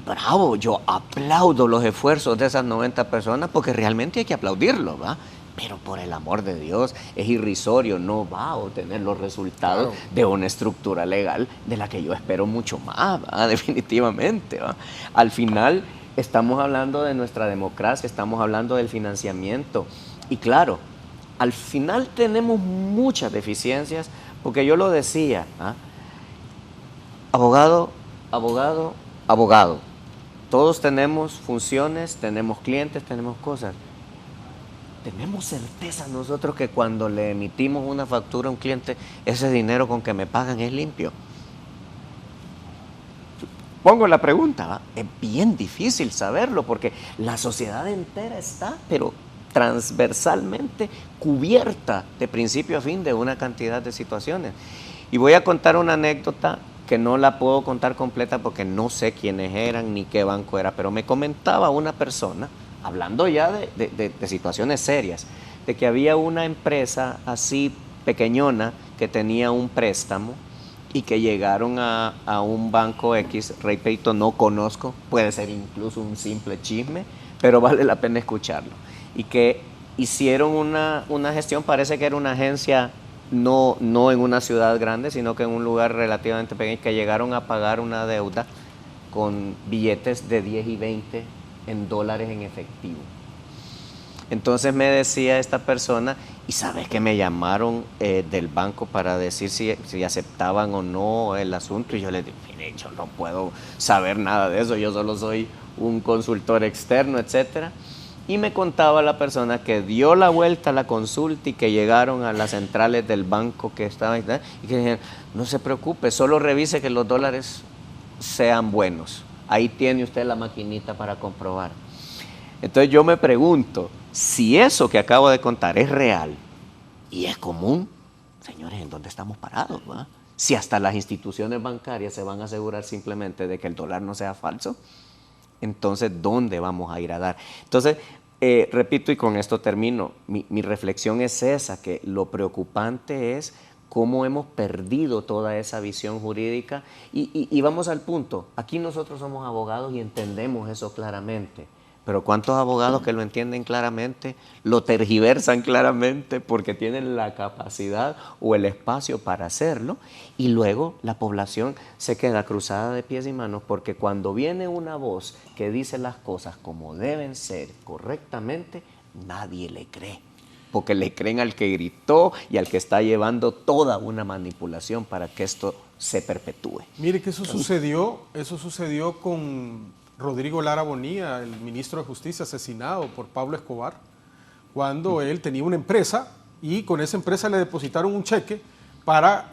Bravo, yo aplaudo los esfuerzos de esas 90 personas porque realmente hay que aplaudirlo, ¿va? Pero por el amor de Dios, es irrisorio, no va a obtener los resultados de una estructura legal de la que yo espero mucho más, ¿va? Definitivamente, ¿va? Al final estamos hablando de nuestra democracia, estamos hablando del financiamiento y claro, al final tenemos muchas deficiencias porque yo lo decía, ¿ah? Abogado, abogado, abogado. Todos tenemos funciones, tenemos clientes, tenemos cosas. Tenemos certeza nosotros que cuando le emitimos una factura a un cliente, ese dinero con que me pagan es limpio. Pongo la pregunta, ¿va? Es bien difícil saberlo porque la sociedad entera está, pero transversalmente cubierta de principio a fin de una cantidad de situaciones. Y voy a contar una anécdota que no la puedo contar completa porque no sé quiénes eran ni qué banco era, pero me comentaba una persona, hablando ya de situaciones serias, de que había una empresa así pequeñona que tenía un préstamo y que llegaron a un banco X, repito, no conozco, puede ser incluso un simple chisme, pero vale la pena escucharlo. Y que hicieron una gestión, parece que era una agencia no en una ciudad grande, sino que en un lugar relativamente pequeño, que llegaron a pagar una deuda con billetes de 10 y 20 en dólares en efectivo. Entonces me decía esta persona, y sabes que me llamaron del banco para decir si aceptaban o no el asunto, y yo les dije, mire, yo no puedo saber nada de eso, yo solo soy un consultor externo, etcétera. Y me contaba la persona que dio la vuelta a la consulta y que llegaron a las centrales del banco que estaban y que dijeron, no se preocupe, solo revise que los dólares sean buenos. Ahí tiene usted la maquinita para comprobar. Entonces yo me pregunto, si eso que acabo de contar es real y es común, señores, ¿en dónde estamos parados, va? Si hasta las instituciones bancarias se van a asegurar simplemente de que el dólar no sea falso, entonces, ¿dónde vamos a ir a dar? Entonces, repito y con esto termino, mi reflexión es esa, que lo preocupante es cómo hemos perdido toda esa visión jurídica y vamos al punto, aquí nosotros somos abogados y entendemos eso claramente, pero ¿cuántos abogados que lo entienden claramente, lo tergiversan claramente porque tienen la capacidad o el espacio para hacerlo? Y luego la población se queda cruzada de pies y manos porque cuando viene una voz que dice las cosas como deben ser correctamente, nadie le cree. Porque le creen al que gritó y al que está llevando toda una manipulación para que esto se perpetúe. Mire que eso sucedió con Rodrigo Lara Bonilla, el ministro de Justicia asesinado por Pablo Escobar, cuando él tenía una empresa y con esa empresa le depositaron un cheque para,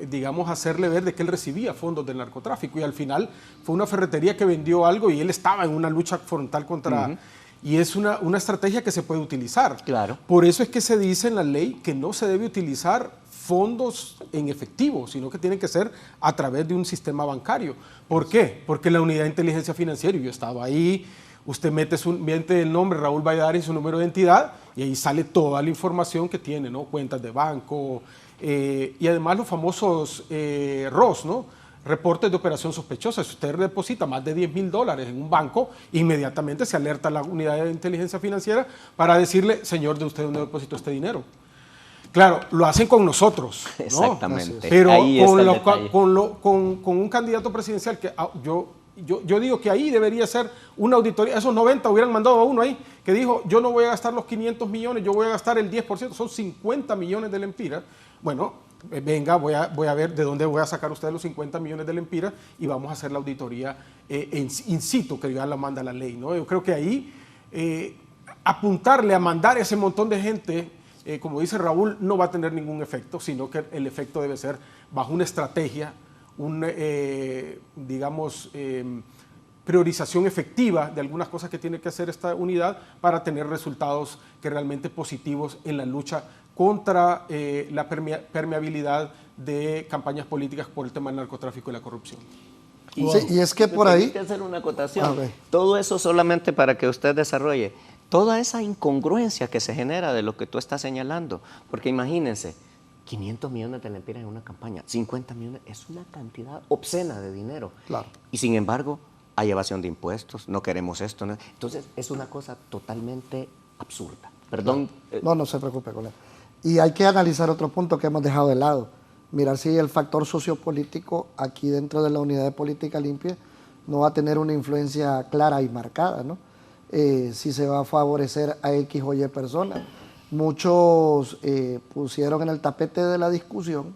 digamos, hacerle ver de que él recibía fondos del narcotráfico y al final fue una ferretería que vendió algo y él estaba en una lucha frontal contra... Y es una estrategia que se puede utilizar. Claro. Por eso es que se dice en la ley que no se debe utilizar fondos en efectivo, sino que tienen que ser a través de un sistema bancario. ¿Por qué? Porque la unidad de inteligencia financiera, yo estaba ahí, usted mete el nombre Raúl Valladares y su número de identidad y ahí sale toda la información que tiene, ¿no? Cuentas de banco y además los famosos ROS, ¿no? Reportes de operación sospechosa. Si usted deposita más de $10,000 en un banco, inmediatamente se alerta a la unidad de inteligencia financiera para decirle, señor, ¿de usted dónde depositó este dinero? Claro, lo hacen con nosotros, ¿no? Exactamente. Pero ahí con un candidato presidencial que yo digo que ahí debería ser una auditoría. Esos 90 hubieran mandado a uno ahí que dijo, yo no voy a gastar los 500 millones, yo voy a gastar el 10%, son 50 millones del Empira. Bueno, venga, voy a ver de dónde voy a sacar usted los 50 millones del Empira y vamos a hacer la auditoría in situ, que ya la manda la ley, ¿no? Yo creo que ahí apuntarle a mandar ese montón de gente, como dice Raúl, no va a tener ningún efecto, sino que el efecto debe ser bajo una estrategia, digamos, priorización efectiva de algunas cosas que tiene que hacer esta unidad para tener resultados que realmente positivos en la lucha contra la permeabilidad de campañas políticas por el tema del narcotráfico y la corrupción. Sí, y es que por ahí... Hay que hacer una acotación. Okay. Todo eso solamente para que usted desarrolle toda esa incongruencia que se genera de lo que tú estás señalando. Porque imagínense, 500 millones de lempiras en una campaña, 50 millones, es una cantidad obscena de dinero. Claro. Y sin embargo, hay evasión de impuestos, no queremos esto. No. Entonces, es una cosa totalmente absurda. Perdón. No se preocupe, colega. Y hay que analizar otro punto que hemos dejado de lado. Mirar si el factor sociopolítico aquí dentro de la unidad de política limpia no va a tener una influencia clara y marcada, ¿no? Si se va a favorecer a X o Y personas. Muchos pusieron en el tapete de la discusión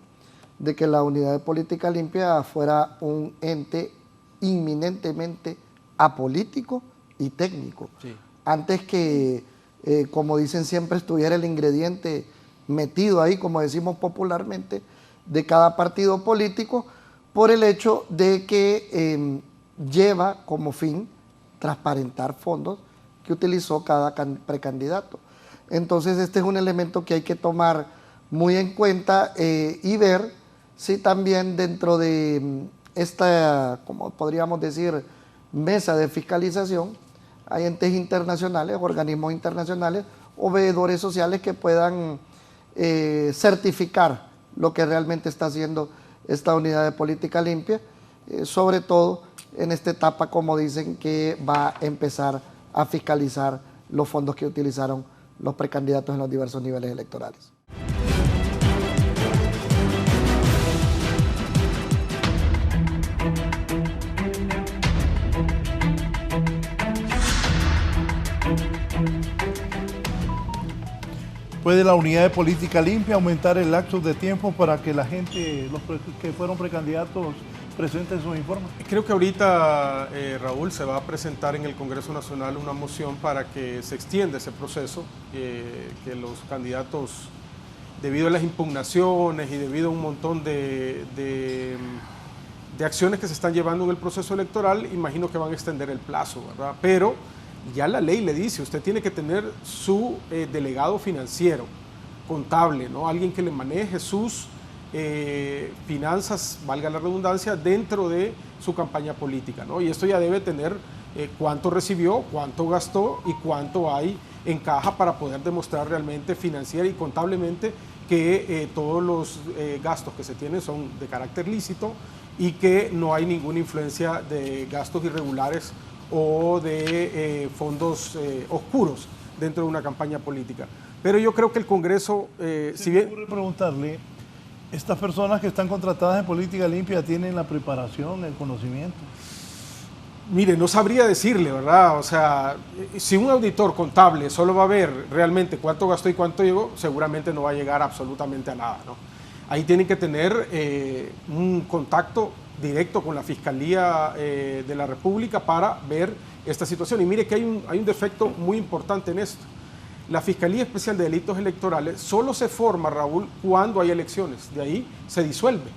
de que la unidad de política limpia fuera un ente inminentemente apolítico y técnico. Sí. Antes que, como dicen siempre, estuviera el ingrediente metido ahí, como decimos popularmente, de cada partido político, por el hecho de que lleva como fin transparentar fondos que utilizó cada precandidato. Entonces este es un elemento que hay que tomar muy en cuenta y ver si también dentro de esta, como podríamos decir, mesa de fiscalización, hay entes internacionales, organismos internacionales o veedores sociales que puedan certificar lo que realmente está haciendo esta unidad de política limpia, sobre todo en esta etapa, como dicen, que va a empezar a fiscalizar los fondos que utilizaron los precandidatos en los diversos niveles electorales. ¿Puede la unidad de política limpia aumentar el lapso de tiempo para que la gente, los que fueron precandidatos, presenten sus informes? Creo que ahorita, Raúl, se va a presentar en el Congreso Nacional una moción para que se extienda ese proceso, que los candidatos, debido a las impugnaciones y debido a un montón de acciones que se están llevando en el proceso electoral, imagino que van a extender el plazo, ¿verdad? Pero ya la ley le dice, usted tiene que tener su delegado financiero, contable, ¿no? Alguien que le maneje sus finanzas, valga la redundancia, dentro de su campaña política, ¿no? Y esto ya debe tener cuánto recibió, cuánto gastó y cuánto hay en caja para poder demostrar realmente financiera y contablemente que todos los gastos que se tienen son de carácter lícito y que no hay ninguna influencia de gastos irregulares o de fondos oscuros dentro de una campaña política. Pero yo creo que el Congreso, si bien... Me ocurre preguntarle, ¿estas personas que están contratadas en política limpia tienen la preparación, el conocimiento? Mire, no sabría decirle, ¿verdad? O sea, si un auditor contable solo va a ver realmente cuánto gastó y cuánto llegó, seguramente no va a llegar absolutamente a nada, ¿no? Ahí tienen que tener un contacto directo con la Fiscalía de la República para ver esta situación. Y mire que hay un defecto muy importante en esto. La Fiscalía Especial de Delitos Electorales solo se forma, Raúl, cuando hay elecciones. De ahí se disuelve.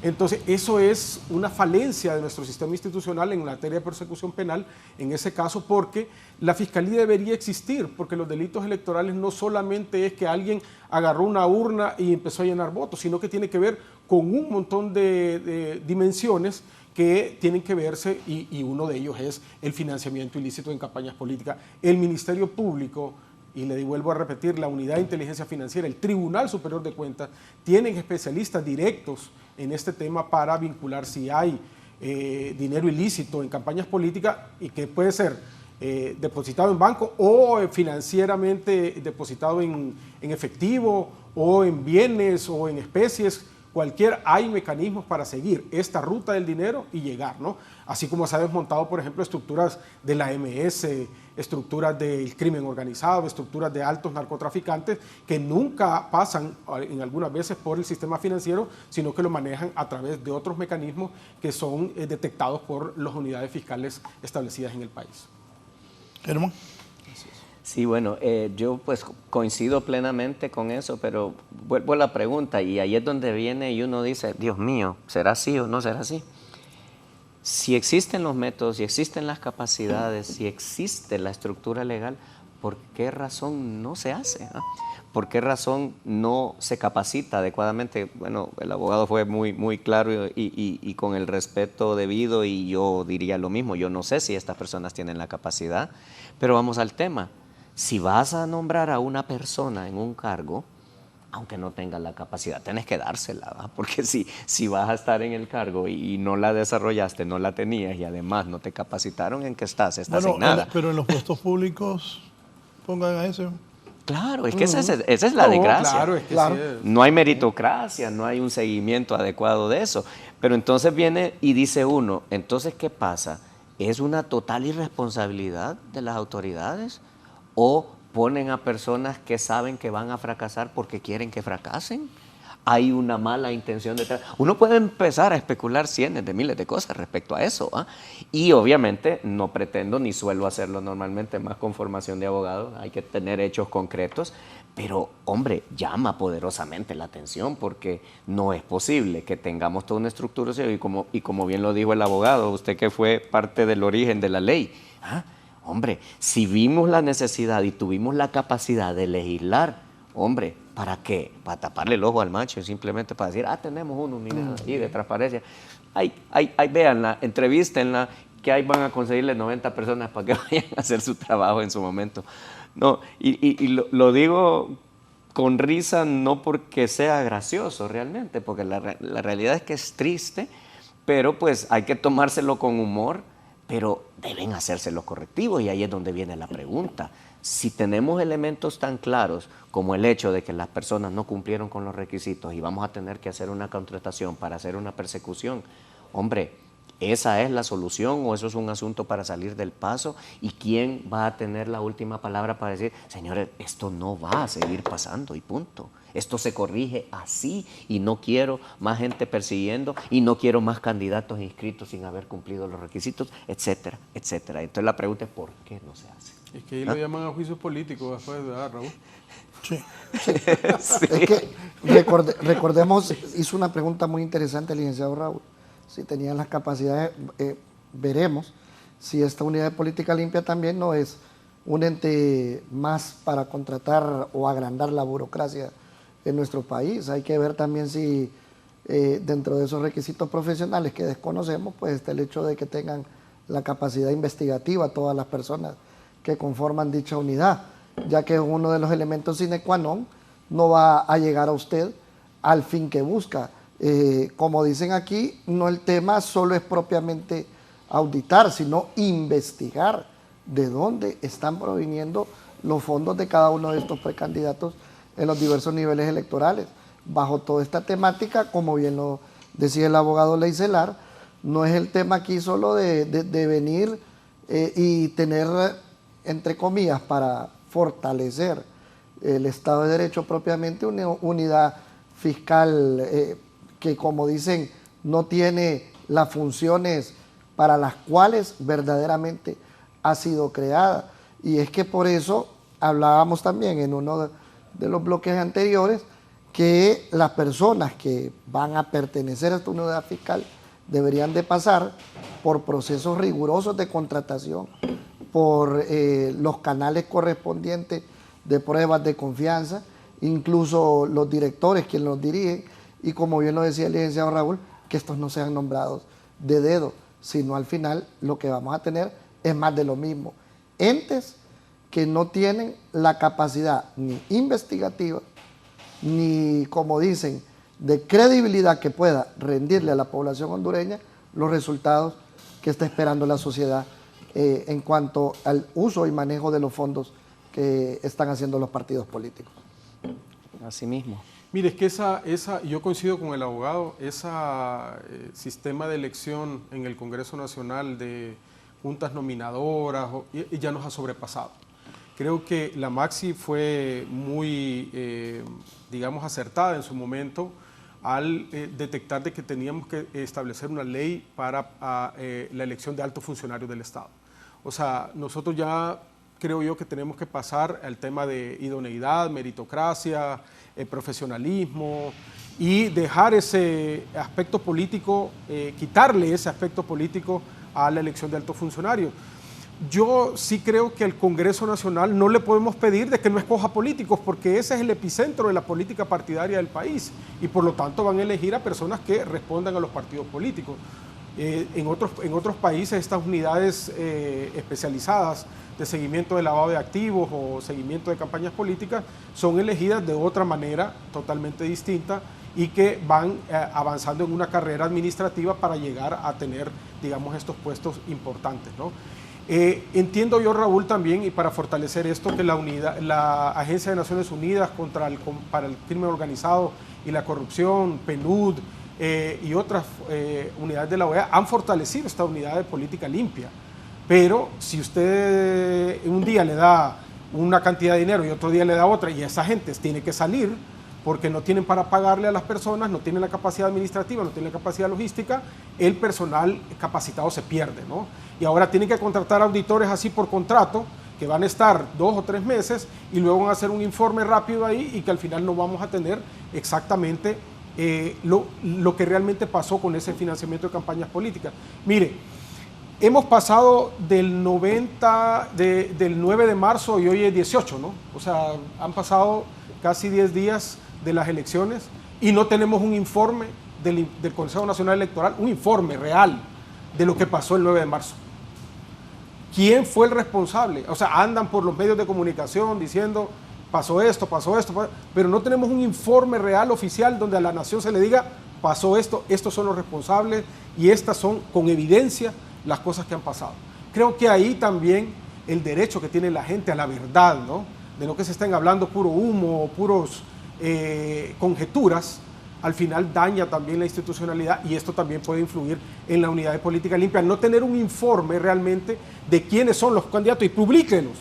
Entonces, eso es una falencia de nuestro sistema institucional en materia de persecución penal, en ese caso, porque la Fiscalía debería existir, porque los delitos electorales no solamente es que alguien agarró una urna y empezó a llenar votos, sino que tiene que ver con un montón de dimensiones que tienen que verse, y uno de ellos es el financiamiento ilícito en campañas políticas. El Ministerio Público, y le vuelvo a repetir, la Unidad de Inteligencia Financiera, el Tribunal Superior de Cuentas, tienen especialistas directos en este tema para vincular si hay dinero ilícito en campañas políticas y que puede ser depositado en banco o financieramente depositado en efectivo o en bienes o en especies. Hay mecanismos para seguir esta ruta del dinero y llegar, ¿no? Así como se ha desmontado, por ejemplo, estructuras de la MS, estructuras del crimen organizado, estructuras de altos narcotraficantes que nunca pasan en algunas veces por el sistema financiero, sino que lo manejan a través de otros mecanismos que son detectados por las unidades fiscales establecidas en el país. Germán. Sí, bueno, yo pues coincido plenamente con eso, pero vuelvo a la pregunta y ahí es donde viene y uno dice, Dios mío, ¿será así o no será así? si existen los métodos, si existen las capacidades, si existe la estructura legal, ¿por qué razón no se hace? ¿Por qué razón no se capacita adecuadamente? Bueno, el abogado fue muy claro y con el respeto debido, y yo diría lo mismo. Yo no sé si estas personas tienen la capacidad, pero vamos al tema. Si vas a nombrar a una persona en un cargo, aunque no tenga la capacidad, tenés que dársela, ¿verdad? Porque si vas a estar en el cargo y no la desarrollaste, no la tenías y además no te capacitaron, ¿en qué estás? Estás sin nada. Pero en los puestos públicos, pongan a eso. Claro, es que esa es la desgracia. Claro, es que Claro. sí es. No hay meritocracia, no hay un seguimiento adecuado de eso. Pero entonces viene y dice uno, entonces, ¿qué pasa? ¿Es una total irresponsabilidad de las autoridades? ¿O ponen a personas que saben que van a fracasar porque quieren que fracasen? Hay una mala intención detrás. Uno puede empezar a especular cientos de miles de cosas respecto a eso, ¿ah? Y obviamente no pretendo ni suelo hacerlo normalmente, más con formación de abogado, hay que tener hechos concretos, pero hombre, llama poderosamente la atención porque no es posible que tengamos toda una estructura y como bien lo dijo el abogado, usted que fue parte del origen de la ley, ¿ah? Hombre, si vimos la necesidad y tuvimos la capacidad de legislar, hombre, ¿para qué? Para taparle el ojo al macho, simplemente para decir, tenemos una unidad ahí de transparencia. Véanla, entrevístenla, que ahí van a conseguirle 90 personas para que vayan a hacer su trabajo en su momento. No, y lo digo con risa, no porque sea gracioso realmente, porque la realidad es que es triste, pero pues hay que tomárselo con humor, pero deben hacerse los correctivos y ahí es donde viene la pregunta. Si tenemos elementos tan claros como el hecho de que las personas no cumplieron con los requisitos y vamos a tener que hacer una contratación para hacer una persecución, hombre, ¿esa es la solución o eso es un asunto para salir del paso? ¿Y quién va a tener la última palabra para decir, señores, esto no va a seguir pasando y punto? Esto se corrige así y no quiero más gente persiguiendo y no quiero más candidatos inscritos sin haber cumplido los requisitos, etcétera, etcétera. Entonces la pregunta es, ¿por qué no se hace? Es que ahí lo llaman a juicio político después, ¿verdad, Raúl? Sí. Sí. Es que recordemos, hizo una pregunta muy interesante el licenciado Raúl. Si tenían las capacidades, veremos si esta unidad de política limpia también no es un ente más para contratar o agrandar la burocracia en nuestro país. Hay que ver también si dentro de esos requisitos profesionales que desconocemos, pues está el hecho de que tengan la capacidad investigativa todas las personas que conforman dicha unidad, ya que uno de los elementos sine qua non no va a llegar a usted al fin que busca. Como dicen aquí, no el tema solo es propiamente auditar, sino investigar de dónde están proviniendo los fondos de cada uno de estos precandidatos en los diversos niveles electorales. Bajo toda esta temática, como bien lo decía el abogado Leicelar, no es el tema aquí solo de venir y tener, entre comillas, para fortalecer el Estado de Derecho propiamente, una unidad fiscal que, como dicen, no tiene las funciones para las cuales verdaderamente ha sido creada. Y es que por eso hablábamos también en uno de los bloques anteriores que las personas que van a pertenecer a esta unidad fiscal deberían de pasar por procesos rigurosos de contratación, por los canales correspondientes de pruebas de confianza, incluso los directores quienes los dirigen, y como bien lo decía el licenciado Raúl, que estos no sean nombrados de dedo, sino al final lo que vamos a tener es más de lo mismo. Entes que no tienen la capacidad ni investigativa, ni, como dicen, de credibilidad que pueda rendirle a la población hondureña los resultados que está esperando la sociedad en cuanto al uso y manejo de los fondos que están haciendo los partidos políticos. Así mismo. Mire, es que yo coincido con el abogado, ese sistema de elección en el Congreso Nacional de juntas nominadoras ya nos ha sobrepasado. Creo que la Maxi fue muy, digamos, acertada en su momento al detectar de que teníamos que establecer una ley para la elección de altos funcionarios del Estado. O sea, nosotros ya creo yo que tenemos que pasar al tema de idoneidad, meritocracia, profesionalismo y dejar ese aspecto político, quitarle ese aspecto político a la elección de altos funcionarios. Yo sí creo que al Congreso Nacional no le podemos pedir de que no escoja políticos, porque ese es el epicentro de la política partidaria del país y por lo tanto van a elegir a personas que respondan a los partidos políticos. En otros países estas unidades especializadas de seguimiento de lavado de activos o seguimiento de campañas políticas son elegidas de otra manera totalmente distinta y que van avanzando en una carrera administrativa para llegar a tener, digamos, estos puestos importantes, ¿no? Entiendo yo, Raúl, también, y para fortalecer esto, que la Agencia de Naciones Unidas para el Crimen Organizado y la Corrupción, PNUD, y otras unidades de la OEA han fortalecido esta unidad de política limpia. Pero si usted un día le da una cantidad de dinero y otro día le da otra, y esa gente tiene que salir porque no tienen para pagarle a las personas, no tienen la capacidad administrativa, no tienen la capacidad logística, el personal capacitado se pierde, ¿no? Y ahora tienen que contratar auditores así por contrato, que van a estar 2 o 3 meses y luego van a hacer un informe rápido ahí y que al final no vamos a tener exactamente lo que realmente pasó con ese financiamiento de campañas políticas. Mire, hemos pasado del 9 de marzo y hoy es 18, ¿no? O sea, han pasado casi 10 días de las elecciones y no tenemos un informe del Consejo Nacional Electoral, un informe real de lo que pasó el 9 de marzo. ¿Quién fue el responsable? O sea, andan por los medios de comunicación diciendo pasó esto, pero no tenemos un informe real oficial donde a la nación se le diga pasó esto, estos son los responsables y estas son con evidencia las cosas que han pasado. Creo que ahí también el derecho que tiene la gente a la verdad, ¿no? De no que se estén hablando puro humo, puros conjeturas, al final daña también la institucionalidad y esto también puede influir en la unidad de política limpia. No tener un informe realmente de quiénes son los candidatos y publíquenos.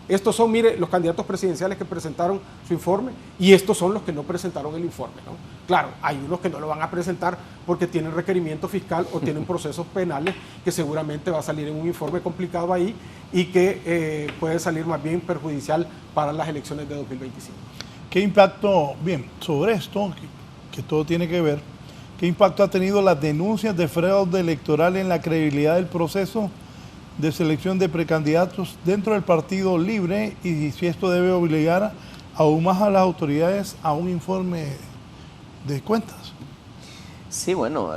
Estos son, mire, los candidatos presidenciales que presentaron su informe y estos son los que no presentaron el informe, ¿no? Claro, hay unos que no lo van a presentar porque tienen requerimiento fiscal o tienen procesos penales que seguramente va a salir en un informe complicado ahí y que puede salir más bien perjudicial para las elecciones de 2025. ¿Qué impacto, bien, sobre esto, que todo tiene que ver, qué impacto ha tenido las denuncias de fraude electoral en la credibilidad del proceso de selección de precandidatos dentro del Partido Libre y si esto debe obligar aún más a las autoridades a un informe de cuentas? Sí, bueno,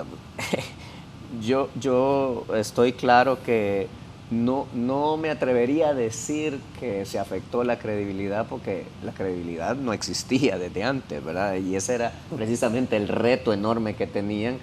yo estoy claro que no me atrevería a decir que se afectó la credibilidad porque la credibilidad no existía desde antes, ¿verdad? Y ese era precisamente el reto enorme que tenían.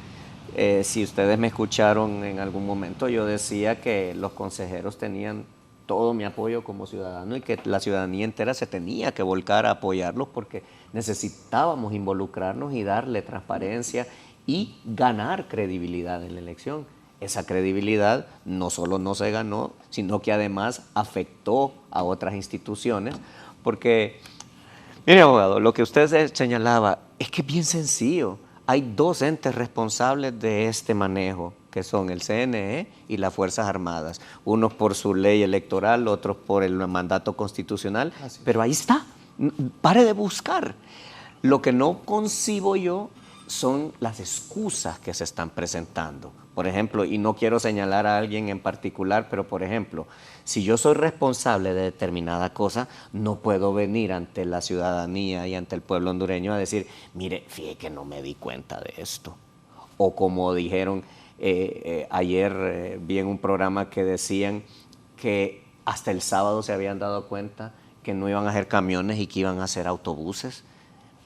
Si ustedes me escucharon en algún momento, yo decía que los consejeros tenían todo mi apoyo como ciudadano y que la ciudadanía entera se tenía que volcar a apoyarlos porque necesitábamos involucrarnos y darle transparencia y ganar credibilidad en la elección. Esa credibilidad no solo no se ganó, sino que además afectó a otras instituciones porque, mire abogado, lo que usted señalaba es que es bien sencillo. Hay 2 entes responsables de este manejo, que son el CNE y las Fuerzas Armadas. Unos por su ley electoral, otros por el mandato constitucional. Pero ahí está, pare de buscar. Lo que no concibo yo son las excusas que se están presentando. Por ejemplo, y no quiero señalar a alguien en particular, pero por ejemplo, si yo soy responsable de determinada cosa, no puedo venir ante la ciudadanía y ante el pueblo hondureño a decir, mire, fíjate que no me di cuenta de esto. O como dijeron ayer, vi en un programa que decían que hasta el sábado se habían dado cuenta que no iban a hacer camiones y que iban a hacer autobuses.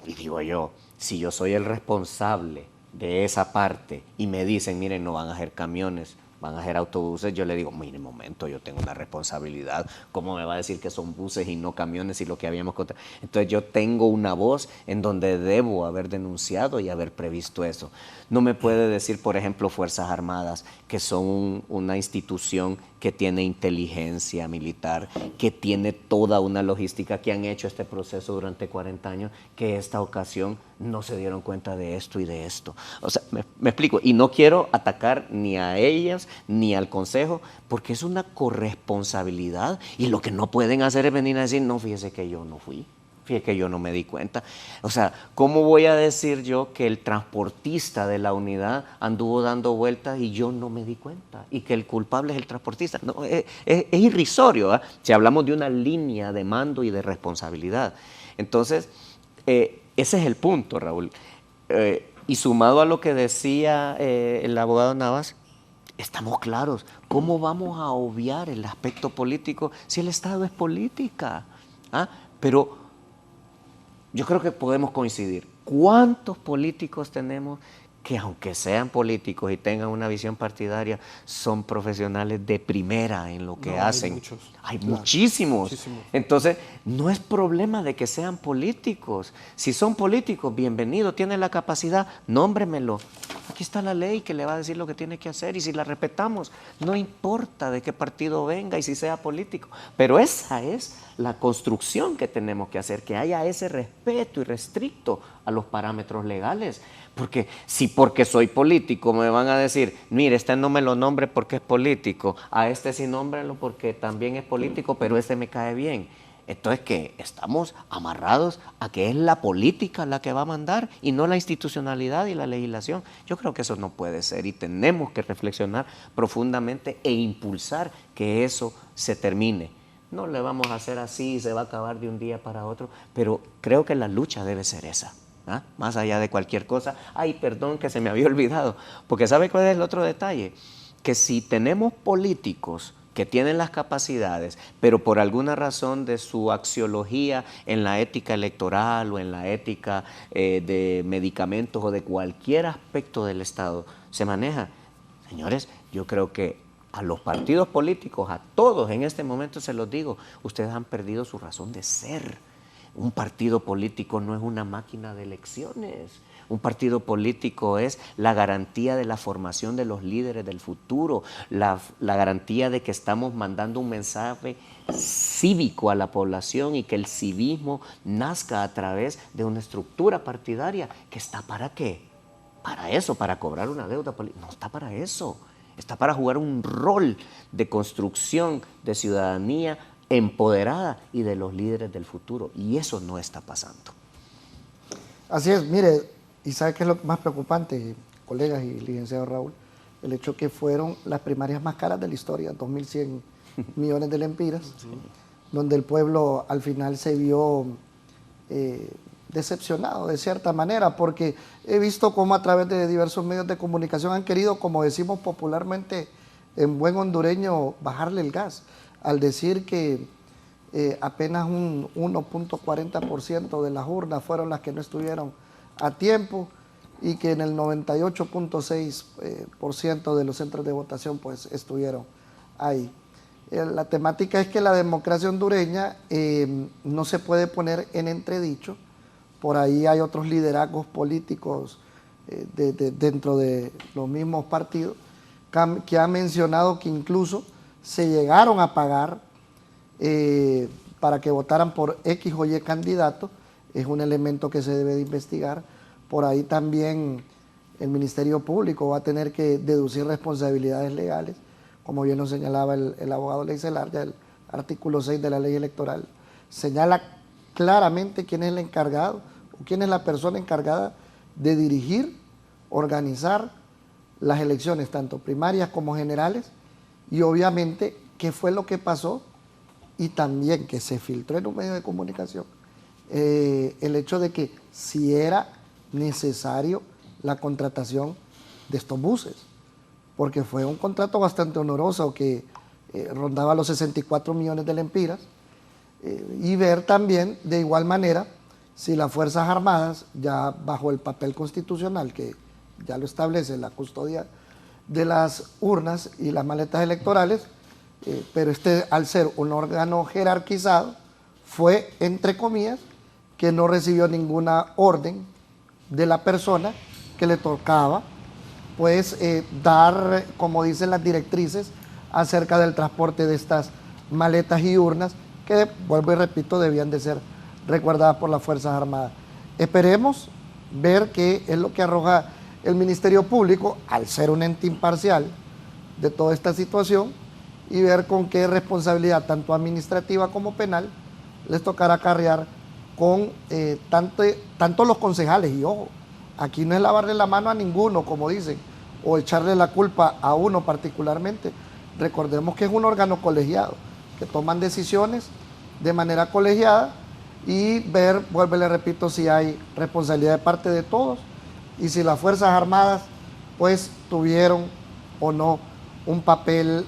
Y digo yo, si yo soy el responsable de esa parte y me dicen, miren, no van a hacer camiones, van a hacer autobuses, yo le digo, mire, un momento, yo tengo una responsabilidad, ¿cómo me va a decir que son buses y no camiones y lo que habíamos contado? Entonces yo tengo una voz en donde debo haber denunciado y haber previsto eso. No me puede decir, por ejemplo, Fuerzas Armadas, que son una institución que tiene inteligencia militar, que tiene toda una logística, que han hecho este proceso durante 40 años, que esta ocasión no se dieron cuenta de esto y de esto. O sea, me explico, y no quiero atacar ni a ellas ni al Consejo, porque es una corresponsabilidad, y lo que no pueden hacer es venir a decir, no, fíjese que yo no fui. Fíjate que yo no me di cuenta. O sea, ¿cómo voy a decir yo que el transportista de la unidad anduvo dando vueltas y yo no me di cuenta? Y que el culpable es el transportista. No, es irrisorio, ¿eh? Si hablamos de una línea de mando y de responsabilidad. Entonces, ese es el punto, Raúl. Y sumado a lo que decía el abogado Navas, estamos claros. ¿Cómo vamos a obviar el aspecto político si el Estado es política? ¿Ah? Pero yo creo que podemos coincidir. ¿Cuántos políticos tenemos que, aunque sean políticos y tengan una visión partidaria, son profesionales de primera en lo que hacen? Hay muchísimos. Entonces, no es problema de que sean políticos. Si son políticos, bienvenido, tienen la capacidad, nómbremelo. Aquí está la ley que le va a decir lo que tiene que hacer, y si la respetamos, no importa de qué partido venga y si sea político. Pero esa es la construcción que tenemos que hacer, que haya ese respeto irrestricto a los parámetros legales. Porque si porque soy político me van a decir, mire, este no me lo nombre porque es político, a este sí nómbrenlo porque también es político, pero este me cae bien. Entonces, ¿qué? Estamos amarrados a que es la política la que va a mandar y no la institucionalidad y la legislación. Yo creo que eso no puede ser, y tenemos que reflexionar profundamente e impulsar que eso se termine. No le vamos a hacer así, se va a acabar de un día para otro, pero creo que la lucha debe ser esa. ¿Ah? Más allá de cualquier cosa. Ay, perdón que se me había olvidado, porque ¿sabe cuál es el otro detalle? Que si tenemos políticos que tienen las capacidades, pero por alguna razón de su axiología en la ética electoral o en la ética de medicamentos o de cualquier aspecto del Estado se maneja, señores, yo creo que a los partidos políticos, a todos en este momento se los digo, ustedes han perdido su razón de ser. Un partido político no es una máquina de elecciones. Un partido político es la garantía de la formación de los líderes del futuro, la garantía de que estamos mandando un mensaje cívico a la población y que el civismo nazca a través de una estructura partidaria que está ¿para qué? Para eso, para cobrar una deuda política. No está para eso. Está para jugar un rol de construcción de ciudadanía empoderada y de los líderes del futuro, y eso no está pasando. Así es, mire, y ¿sabe qué es lo más preocupante, colegas y licenciado Raúl? El hecho que fueron las primarias más caras de la historia, 2.100 millones de lempiras, donde el pueblo al final se vio decepcionado de cierta manera, porque he visto cómo a través de diversos medios de comunicación han querido, como decimos popularmente en buen hondureño, bajarle el gas, al decir que apenas un 1.40% de las urnas fueron las que no estuvieron a tiempo y que en el 98.6% de los centros de votación pues estuvieron ahí. La temática es que la democracia hondureña no se puede poner en entredicho. Por ahí hay otros liderazgos políticos dentro de los mismos partidos que han mencionado que incluso se llegaron a pagar para que votaran por X o Y candidato. Es un elemento que se debe de investigar. Por ahí también el Ministerio Público va a tener que deducir responsabilidades legales, como bien lo señalaba el abogado Leicelar, ya el artículo 6 de la ley electoral señala claramente quién es el encargado o quién es la persona encargada de dirigir, organizar las elecciones, tanto primarias como generales, y obviamente qué fue lo que pasó y también que se filtró en un medio de comunicación el hecho de que si era necesario la contratación de estos buses, porque fue un contrato bastante oneroso que rondaba los 64 millones de lempiras, y ver también de igual manera si las Fuerzas Armadas, ya bajo el papel constitucional que ya lo establece la custodia de las urnas y las maletas electorales, pero al ser un órgano jerarquizado, fue, entre comillas, que no recibió ninguna orden de la persona que le tocaba, pues, dar, como dicen las directrices, acerca del transporte de estas maletas y urnas que, vuelvo y repito, debían de ser resguardadas por las Fuerzas Armadas. Esperemos ver qué es lo que arroja el Ministerio Público, al ser un ente imparcial de toda esta situación, y ver con qué responsabilidad, tanto administrativa como penal, les tocará acarrear con tanto los concejales. Y ojo, aquí no es lavarle la mano a ninguno, como dicen, o echarle la culpa a uno particularmente. Recordemos que es un órgano colegiado, que toman decisiones de manera colegiada, y ver, vuelvo y le repito, si hay responsabilidad de parte de todos y si las Fuerzas Armadas pues tuvieron o no un papel,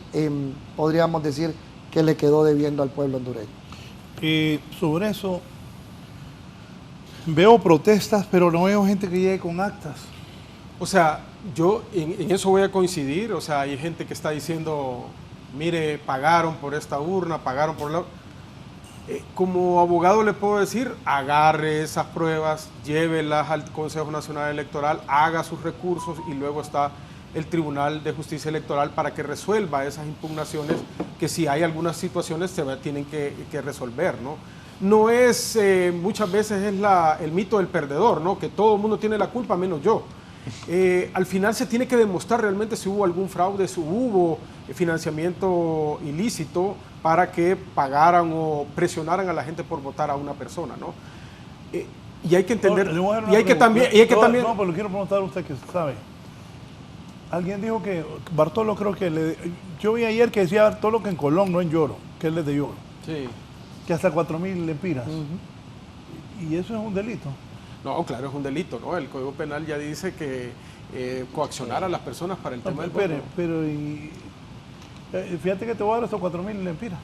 podríamos decir, que le quedó debiendo al pueblo hondureño. Sobre eso, veo protestas, pero no veo gente que llegue con actas. O sea, yo en eso voy a coincidir. O sea, hay gente que está diciendo, mire, pagaron por esta urna, pagaron por la... como abogado le puedo decir, agarre esas pruebas, llévelas al Consejo Nacional Electoral, haga sus recursos, y luego está el Tribunal de Justicia Electoral para que resuelva esas impugnaciones, que si hay algunas situaciones se tienen que resolver, ¿no? No es, muchas veces es el mito del perdedor, ¿no? Que todo el mundo tiene la culpa menos yo. Al final se tiene que demostrar realmente si hubo algún fraude, si hubo financiamiento ilícito para que pagaran o presionaran a la gente por votar a una persona, ¿no? Y hay que entender, y hay que también... No, pero le quiero preguntar a usted que sabe. Alguien dijo que, Bartolo creo que, yo vi ayer que decía Bartolo que en Colón, no en Lloro, que él es de Lloro. Sí. Que hasta 4.000 lempiras. Y eso es un delito. No, claro, es un delito, ¿no? El Código Penal ya dice que coaccionar a las personas para el tema del voto. Pero fíjate que te voy a dar estos 4.000 lempiras.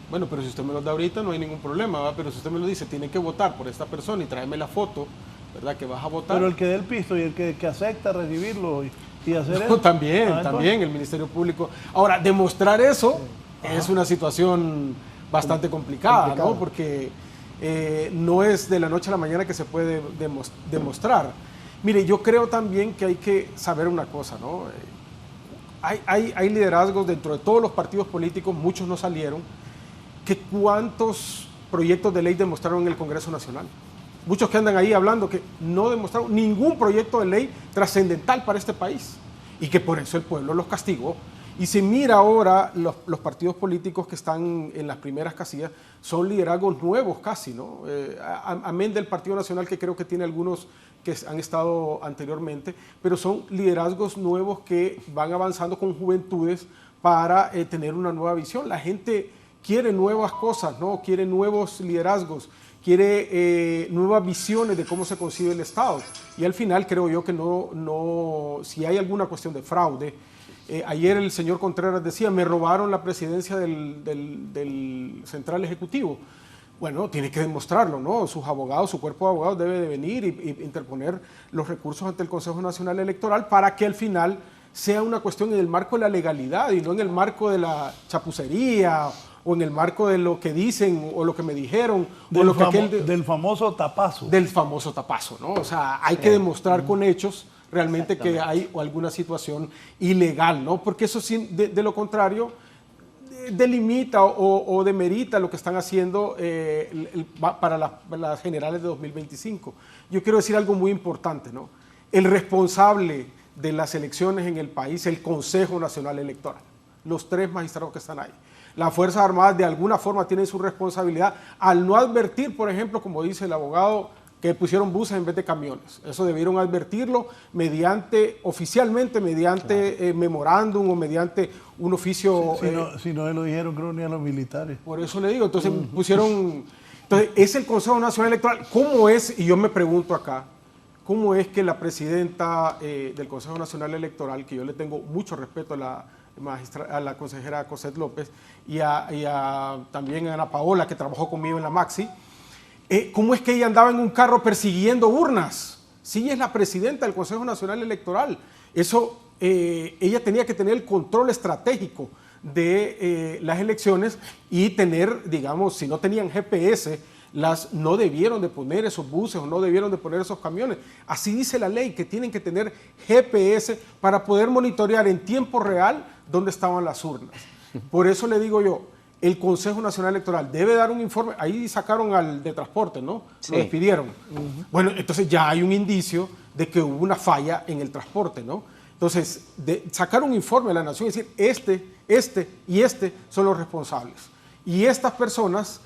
Bueno, pero si usted me los da ahorita no hay ningún problema, ¿va? Pero si usted me lo dice, tiene que votar por esta persona y tráeme la foto, ¿verdad? Que vas a votar. Pero el que dé el pisto y el que acepta recibirlo y hacer no, eso. También el Ministerio Público. Ahora, demostrar eso es una situación bastante complicada, ¿no? Porque no es de la noche a la mañana que se puede demostrar. Mire, yo creo también que hay que saber una cosa, ¿no? Hay liderazgos dentro de todos los partidos políticos, muchos no salieron, que cuántos proyectos de ley demostraron en el Congreso Nacional. Muchos que andan ahí hablando que no demostraron ningún proyecto de ley trascendental para este país y que por eso el pueblo los castigó. Y se mira ahora, los partidos políticos que están en las primeras casillas son liderazgos nuevos casi, ¿no? Amén del Partido Nacional, que creo que tiene algunos que han estado anteriormente, pero son liderazgos nuevos que van avanzando con juventudes para tener una nueva visión. La gente quiere nuevas cosas, ¿no? Quiere nuevos liderazgos, quiere nuevas visiones de cómo se concibe el Estado. Y al final creo yo que si hay alguna cuestión de fraude, ayer el señor Contreras decía, me robaron la presidencia del Central Ejecutivo. Bueno, tiene que demostrarlo, ¿no? Sus abogados, su cuerpo de abogados debe de venir y interponer los recursos ante el Consejo Nacional Electoral para que al final sea una cuestión en el marco de la legalidad y no en el marco de la chapucería o en el marco de lo que dicen o lo que me dijeron. Del famoso tapazo. Del famoso tapazo, ¿no? O sea, hay que demostrar con hechos realmente que hay alguna situación ilegal, ¿no? Porque eso de lo contrario delimita o demerita lo que están haciendo para las generales de 2025. Yo quiero decir algo muy importante, ¿no? El responsable de las elecciones en el país, el Consejo Nacional Electoral, los 3 magistrados que están ahí. Las Fuerzas Armadas de alguna forma tienen su responsabilidad al no advertir, por ejemplo, como dice el abogado, que pusieron buses en vez de camiones. Eso debieron advertirlo oficialmente mediante memorándum o mediante un oficio. Si no lo dijeron, creo, ni a los militares. Por eso le digo, entonces pusieron... Entonces, es el Consejo Nacional Electoral. ¿Cómo es? Y yo me pregunto acá, ¿cómo es que la presidenta del Consejo Nacional Electoral, que yo le tengo mucho respeto a la consejera Cosette López y también a Ana Paola, que trabajó conmigo en la Maxi, ¿cómo es que ella andaba en un carro persiguiendo urnas? Sí, ella es la presidenta del Consejo Nacional Electoral. Eso, ella tenía que tener el control estratégico de las elecciones y tener, digamos, si no tenían GPS, no debieron de poner esos buses o no debieron de poner esos camiones. Así dice la ley, que tienen que tener GPS para poder monitorear en tiempo real dónde estaban las urnas. Por eso le digo yo, el Consejo Nacional Electoral debe dar un informe. Ahí sacaron al de transporte, ¿no? Sí. Lo despidieron. Bueno, entonces ya hay un indicio de que hubo una falla en el transporte, ¿no? Entonces, sacar un informe a la nación y decir, este son los responsables. Y estas personas,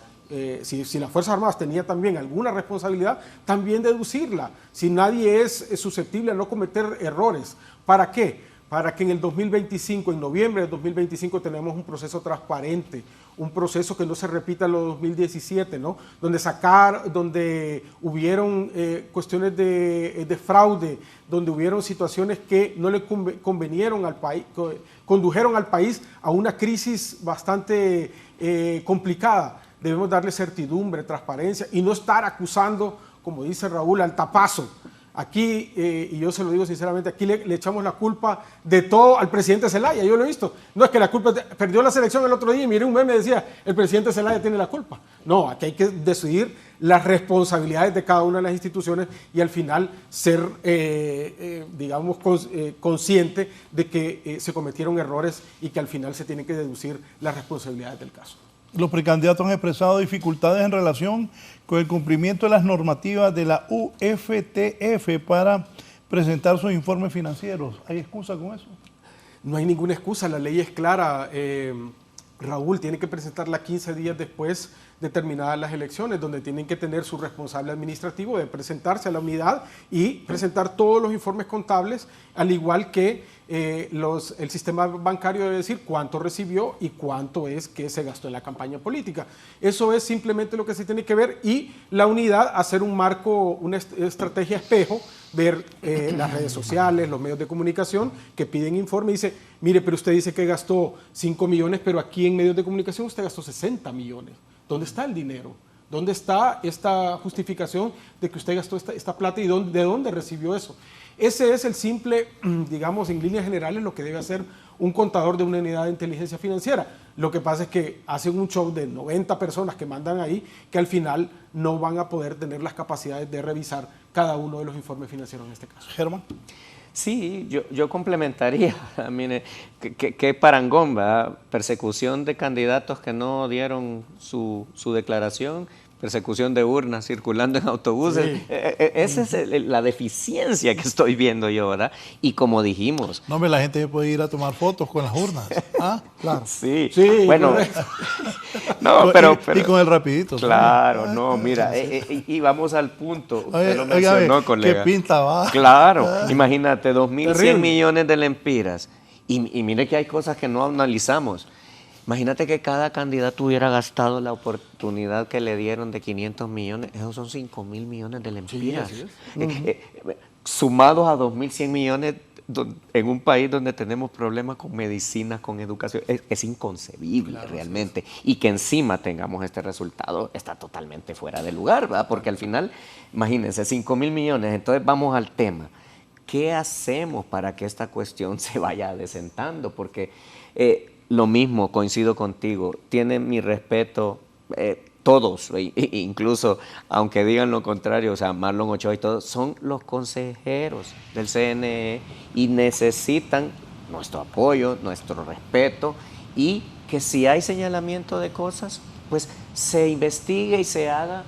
si las Fuerzas Armadas tenían también alguna responsabilidad, también deducirla. Si nadie es susceptible a no cometer errores. ¿Para qué? Para que en el 2025, en noviembre del 2025, tenemos un proceso transparente, un proceso que no se repita en los 2017, ¿no? Donde hubieron cuestiones de fraude, donde hubieron situaciones que no le convenieron al país, condujeron al país a una crisis bastante complicada. Debemos darle certidumbre, transparencia y no estar acusando, como dice Raúl, al tapazo. Aquí, y yo se lo digo sinceramente, aquí le echamos la culpa de todo al presidente Zelaya, yo lo he visto. No es que la culpa, perdió la selección el otro día y miré un meme decía, el presidente Zelaya tiene la culpa. No, aquí hay que decidir las responsabilidades de cada una de las instituciones y al final ser, digamos, consciente de que se cometieron errores y que al final se tienen que deducir las responsabilidades del caso. Los precandidatos han expresado dificultades en relación con el cumplimiento de las normativas de la UFTF para presentar sus informes financieros. ¿Hay excusa con eso? No hay ninguna excusa, la ley es clara. Raúl tiene que presentarla 15 días después de terminadas las elecciones, donde tienen que tener su responsable administrativo de presentarse a la unidad y presentar todos los informes contables, al igual que el sistema bancario debe decir cuánto recibió y cuánto es que se gastó en la campaña política. Eso es simplemente lo que se tiene que ver y la unidad hacer un marco, una estrategia espejo, ver las redes sociales, los medios de comunicación que piden informe y dice, mire, pero usted dice que gastó 5 millones, pero aquí en medios de comunicación usted gastó 60 millones. ¿Dónde está el dinero? ¿Dónde está esta justificación de que usted gastó esta plata y de dónde recibió eso? Ese es el simple, digamos, en líneas generales, lo que debe hacer un contador de una unidad de inteligencia financiera. Lo que pasa es que hacen un show de 90 personas que mandan ahí, que al final no van a poder tener las capacidades de revisar cada uno de los informes financieros en este caso. Germán. Sí, yo complementaría, mire, qué parangón, ¿verdad? Persecución de candidatos que no dieron su declaración, persecución de urnas circulando en autobuses. Sí. Esa es la deficiencia que estoy viendo yo, ¿verdad? Y como dijimos... No, la gente puede ir a tomar fotos con las urnas. ¿Ah? Claro. Sí, bueno... no, pero... Y con el rapidito. Claro, también. No, mira, y vamos al punto. Usted lo mencionó, colega. ¿Qué pinta va? Claro, imagínate, 2.100 millones de lempiras. Y mire que hay cosas que no analizamos. Imagínate que cada candidato hubiera gastado la oportunidad que le dieron de 500 millones. Esos son 5.000 millones de lempiras. Sí, sumados a 2.100 millones en un país donde tenemos problemas con medicina, con educación. Es inconcebible, claro, realmente. Sí. Y que encima tengamos este resultado está totalmente fuera de lugar, ¿verdad? Porque al final, imagínense, 5.000 millones. Entonces vamos al tema. ¿Qué hacemos para que esta cuestión se vaya adecentando? Porque... lo mismo, coincido contigo, tienen mi respeto todos, incluso aunque digan lo contrario, o sea, Marlon Ochoa y todos, son los consejeros del CNE y necesitan nuestro apoyo, nuestro respeto y que si hay señalamiento de cosas, pues se investigue y se haga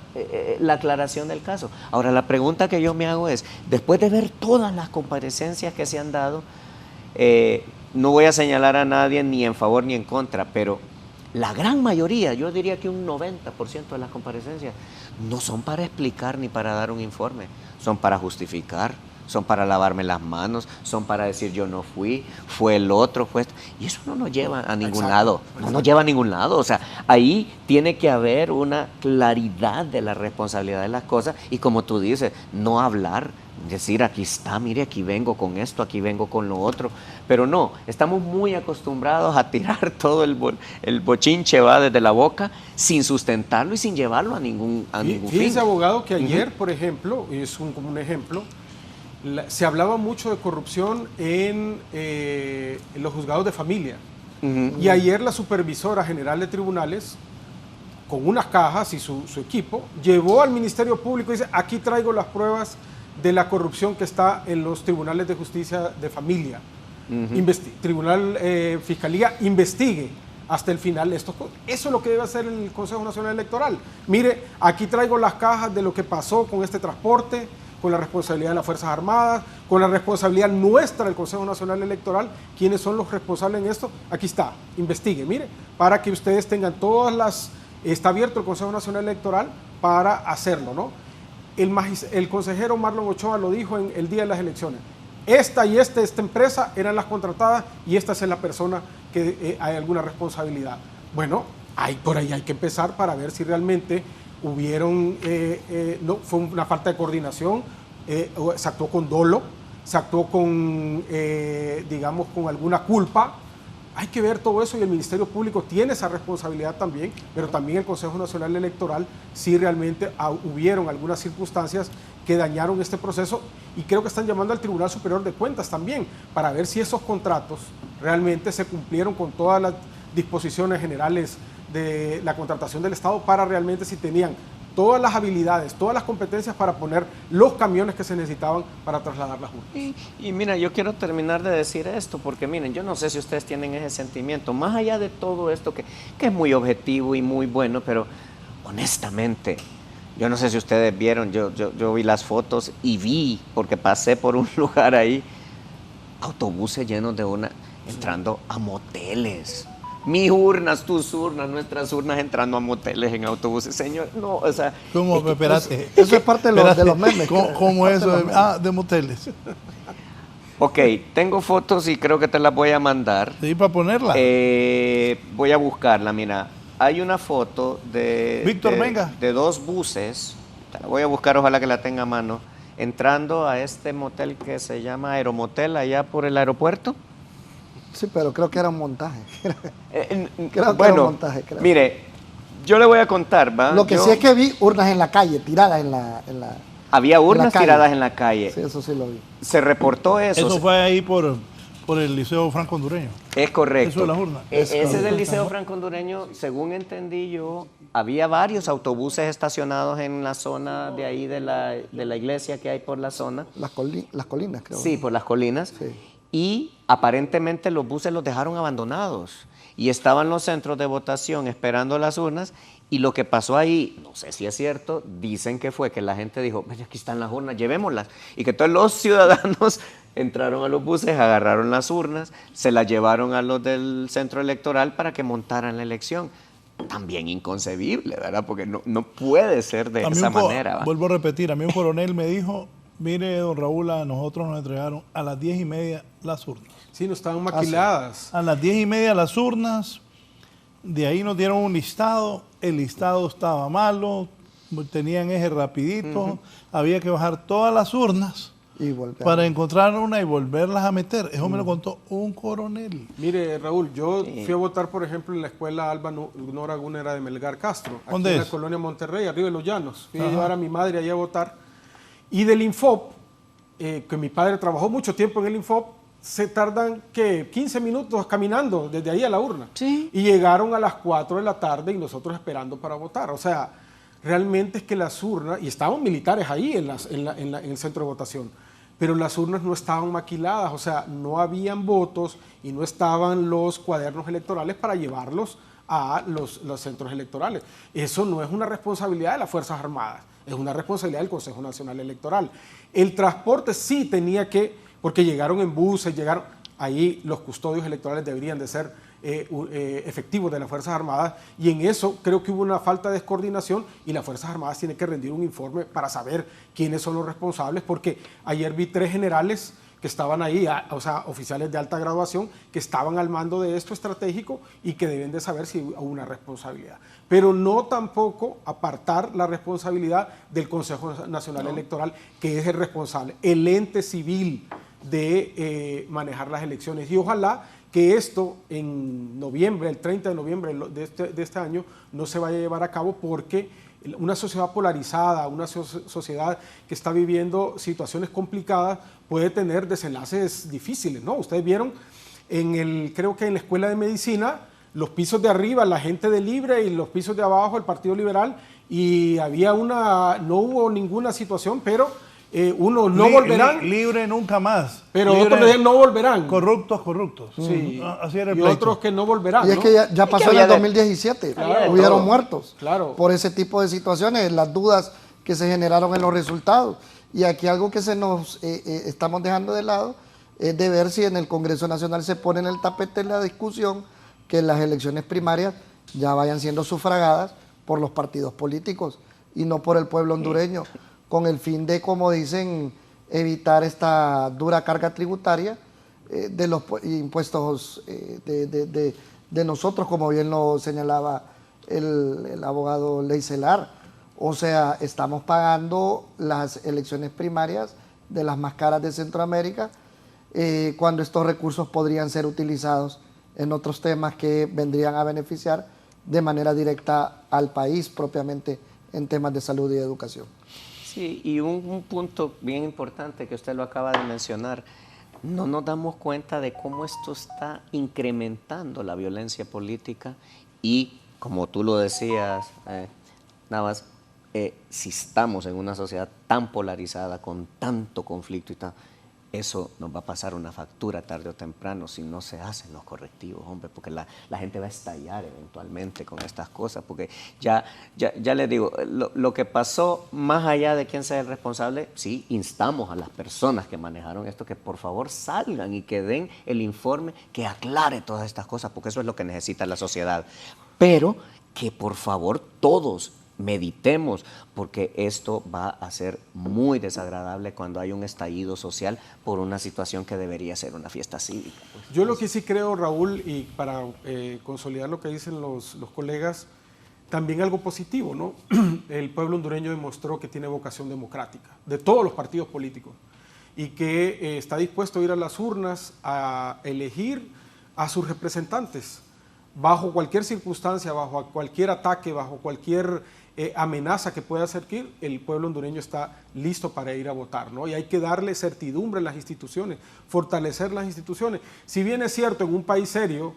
la aclaración del caso. Ahora, la pregunta que yo me hago es, después de ver todas las comparecencias que se han dado, no voy a señalar a nadie ni en favor ni en contra, pero la gran mayoría, yo diría que un 90% de las comparecencias, no son para explicar ni para dar un informe, son para justificar, son para lavarme las manos, son para decir yo no fui, fue el otro, fue esto. Y eso no nos lleva a ningún lado, no nos lleva a ningún lado. O sea, ahí tiene que haber una claridad de la responsabilidad de las cosas y como tú dices, no hablar, decir aquí está, mire, aquí vengo con esto, aquí vengo con lo otro. Pero no, estamos muy acostumbrados a tirar todo el bochinche va desde la boca sin sustentarlo y sin llevarlo a ningún fin. Fíjese, abogado, que ayer, por ejemplo, es como un ejemplo, se hablaba mucho de corrupción en los juzgados de familia. Y ayer la supervisora general de tribunales, con unas cajas y su equipo, llevó al Ministerio Público y dice, aquí traigo las pruebas de la corrupción que está en los tribunales de justicia de familia. Fiscalía investigue hasta el final esto. Eso es lo que debe hacer el Consejo Nacional Electoral. Mire, aquí traigo las cajas de lo que pasó con este transporte, con la responsabilidad de las Fuerzas Armadas, con la responsabilidad nuestra del Consejo Nacional Electoral. ¿Quiénes son los responsables en esto? Aquí está, investigue, mire, para que ustedes tengan todas las... Está abierto el Consejo Nacional Electoral para hacerlo, ¿no? El consejero Marlon Ochoa lo dijo en el día de las elecciones. Esta empresa eran las contratadas y esta es la persona que hay alguna responsabilidad. Bueno, por ahí hay que empezar para ver si realmente no fue una falta de coordinación, se actuó con dolo, se actuó con, digamos, con alguna culpa. Hay que ver todo eso y el Ministerio Público tiene esa responsabilidad también, pero también el Consejo Nacional Electoral, si realmente hubieron algunas circunstancias que dañaron este proceso, y creo que están llamando al Tribunal Superior de Cuentas también para ver si esos contratos realmente se cumplieron con todas las disposiciones generales de la contratación del Estado, para realmente si tenían todas las habilidades, todas las competencias para poner los camiones que se necesitaban para trasladar las urnas. Y mira, yo quiero terminar de decir esto, porque miren, yo no sé si ustedes tienen ese sentimiento, más allá de todo esto que es muy objetivo y muy bueno, pero honestamente, yo no sé si ustedes vieron, yo vi las fotos y vi, porque pasé por un lugar ahí, autobuses llenos de entrando a moteles. Mis urnas, tus urnas, nuestras urnas entrando a moteles en autobuses. Señor, no, o sea... ¿Cómo? Espérate. Eso es parte de los memes. ¿Cómo eso? De moteles. Ok, tengo fotos y creo que te las voy a mandar. Sí, para ponerla. Voy a buscarla, mira. Hay una foto de... Víctor, venga. De dos buses. Te la voy a buscar, ojalá que la tenga a mano. Entrando a este motel que se llama Aeromotel, allá por el aeropuerto. Sí, pero creo que era un montaje. Creo que era un montaje. Mire, yo le voy a contar, ¿va? Lo que sí es que vi urnas en la calle, tiradas en la había urnas tiradas en la calle. Sí, eso sí lo vi. Se reportó eso. Eso fue ahí por el Liceo Franco Hondureño. Es correcto. Eso de las urnas. Ese es el Liceo Franco Hondureño, según entendí yo, había varios autobuses estacionados en la zona de ahí de la iglesia que hay por la zona. Las colinas, creo. Sí, por las colinas. Sí. Y aparentemente los buses los dejaron abandonados y estaban los centros de votación esperando las urnas, y lo que pasó ahí, no sé si es cierto, dicen que fue que la gente dijo, aquí están las urnas, llevémoslas, y que todos los ciudadanos entraron a los buses, agarraron las urnas, se las llevaron a los del centro electoral para que montaran la elección. También inconcebible, ¿verdad? Porque no puede ser de esa manera. Vuelvo a repetir, a mí un coronel me dijo, mire, don Raúl, a nosotros nos entregaron a las 10:30 las urnas. Sí, no estaban maquiladas. A las 10:30 las urnas, de ahí nos dieron un listado, el listado estaba malo, tenían eje rapidito, había que bajar todas las urnas para encontrar una y volverlas a meter. Eso me lo contó un coronel. Mire, Raúl, yo fui a votar, por ejemplo, en la escuela Alba Nora Gunera de Melgar Castro, aquí ¿dónde en es? la colonia Monterrey, arriba de Los Llanos. Fui a llevar a mi madre allá a votar. Y del Infop, que mi padre trabajó mucho tiempo en el Infop, se tardan, ¿qué? 15 minutos caminando desde ahí a la urna. Sí. Y llegaron a las 4 de la tarde y nosotros esperando para votar. O sea, realmente es que las urnas, y estaban militares ahí en el centro de votación, pero las urnas no estaban maquiladas, o sea, no habían votos y no estaban los cuadernos electorales para llevarlos a los centros electorales. Eso no es una responsabilidad de las Fuerzas Armadas, es una responsabilidad del Consejo Nacional Electoral. El transporte sí tenía que, porque llegaron en buses, ahí los custodios electorales deberían de ser efectivos de las Fuerzas Armadas, y en eso creo que hubo una falta de coordinación y las Fuerzas Armadas tienen que rendir un informe para saber quiénes son los responsables, porque ayer vi 3 generales que estaban ahí, o sea, oficiales de alta graduación, que estaban al mando de esto estratégico y que deben de saber si hubo una responsabilidad. Pero no tampoco apartar la responsabilidad del Consejo Nacional Electoral, que es el responsable, el ente civil de manejar las elecciones. Y ojalá que esto en noviembre, el 30 de noviembre de este año, no se vaya a llevar a cabo, porque una sociedad polarizada, una sociedad que está viviendo situaciones complicadas, puede tener desenlaces difíciles, ¿no? Ustedes vieron, creo que en la Escuela de Medicina, los pisos de arriba, la gente de Libre, y los pisos de abajo, el Partido Liberal, y no hubo ninguna situación, pero uno no volverán. Libre nunca más. Pero líderes otros decían no volverán. corruptos. Sí. Así era el Y pleito. otros que no volverán. Y es ¿no? que ya pasó en el 2017, Claro. hubieron Todo. muertos Claro. por ese tipo de situaciones, las dudas que se generaron en los resultados. Y aquí algo que se nos estamos dejando de lado es de ver si en el Congreso Nacional se pone en el tapete la discusión que las elecciones primarias ya vayan siendo sufragadas por los partidos políticos y no por el pueblo hondureño, con el fin de, como dicen, evitar esta dura carga tributaria de los impuestos de nosotros, como bien lo señalaba el abogado Leicelar. O sea, estamos pagando las elecciones primarias de las más caras de Centroamérica, cuando estos recursos podrían ser utilizados en otros temas que vendrían a beneficiar de manera directa al país, propiamente en temas de salud y educación. Sí, y un punto bien importante que usted lo acaba de mencionar, no nos damos cuenta de cómo esto está incrementando la violencia política y, como tú lo decías, Navas, si estamos en una sociedad tan polarizada, con tanto conflicto y eso nos va a pasar una factura tarde o temprano si no se hacen los correctivos, hombre, porque la gente va a estallar eventualmente con estas cosas, porque ya les digo, lo que pasó, más allá de quién sea el responsable, sí, instamos a las personas que manejaron esto que por favor salgan y que den el informe que aclare todas estas cosas, porque eso es lo que necesita la sociedad, pero que por favor todos meditemos, porque esto va a ser muy desagradable cuando hay un estallido social por una situación que debería ser una fiesta cívica. Pues. Yo lo que sí creo, Raúl, y para consolidar lo que dicen los colegas, también algo positivo, ¿no? El pueblo hondureño demostró que tiene vocación democrática, de todos los partidos políticos, y que está dispuesto a ir a las urnas a elegir a sus representantes, bajo cualquier circunstancia, bajo cualquier ataque, bajo cualquier amenaza que pueda surgir, el pueblo hondureño está listo para ir a votar, ¿no? Y hay que darle certidumbre a las instituciones, fortalecer las instituciones. Si bien es cierto, en un país serio,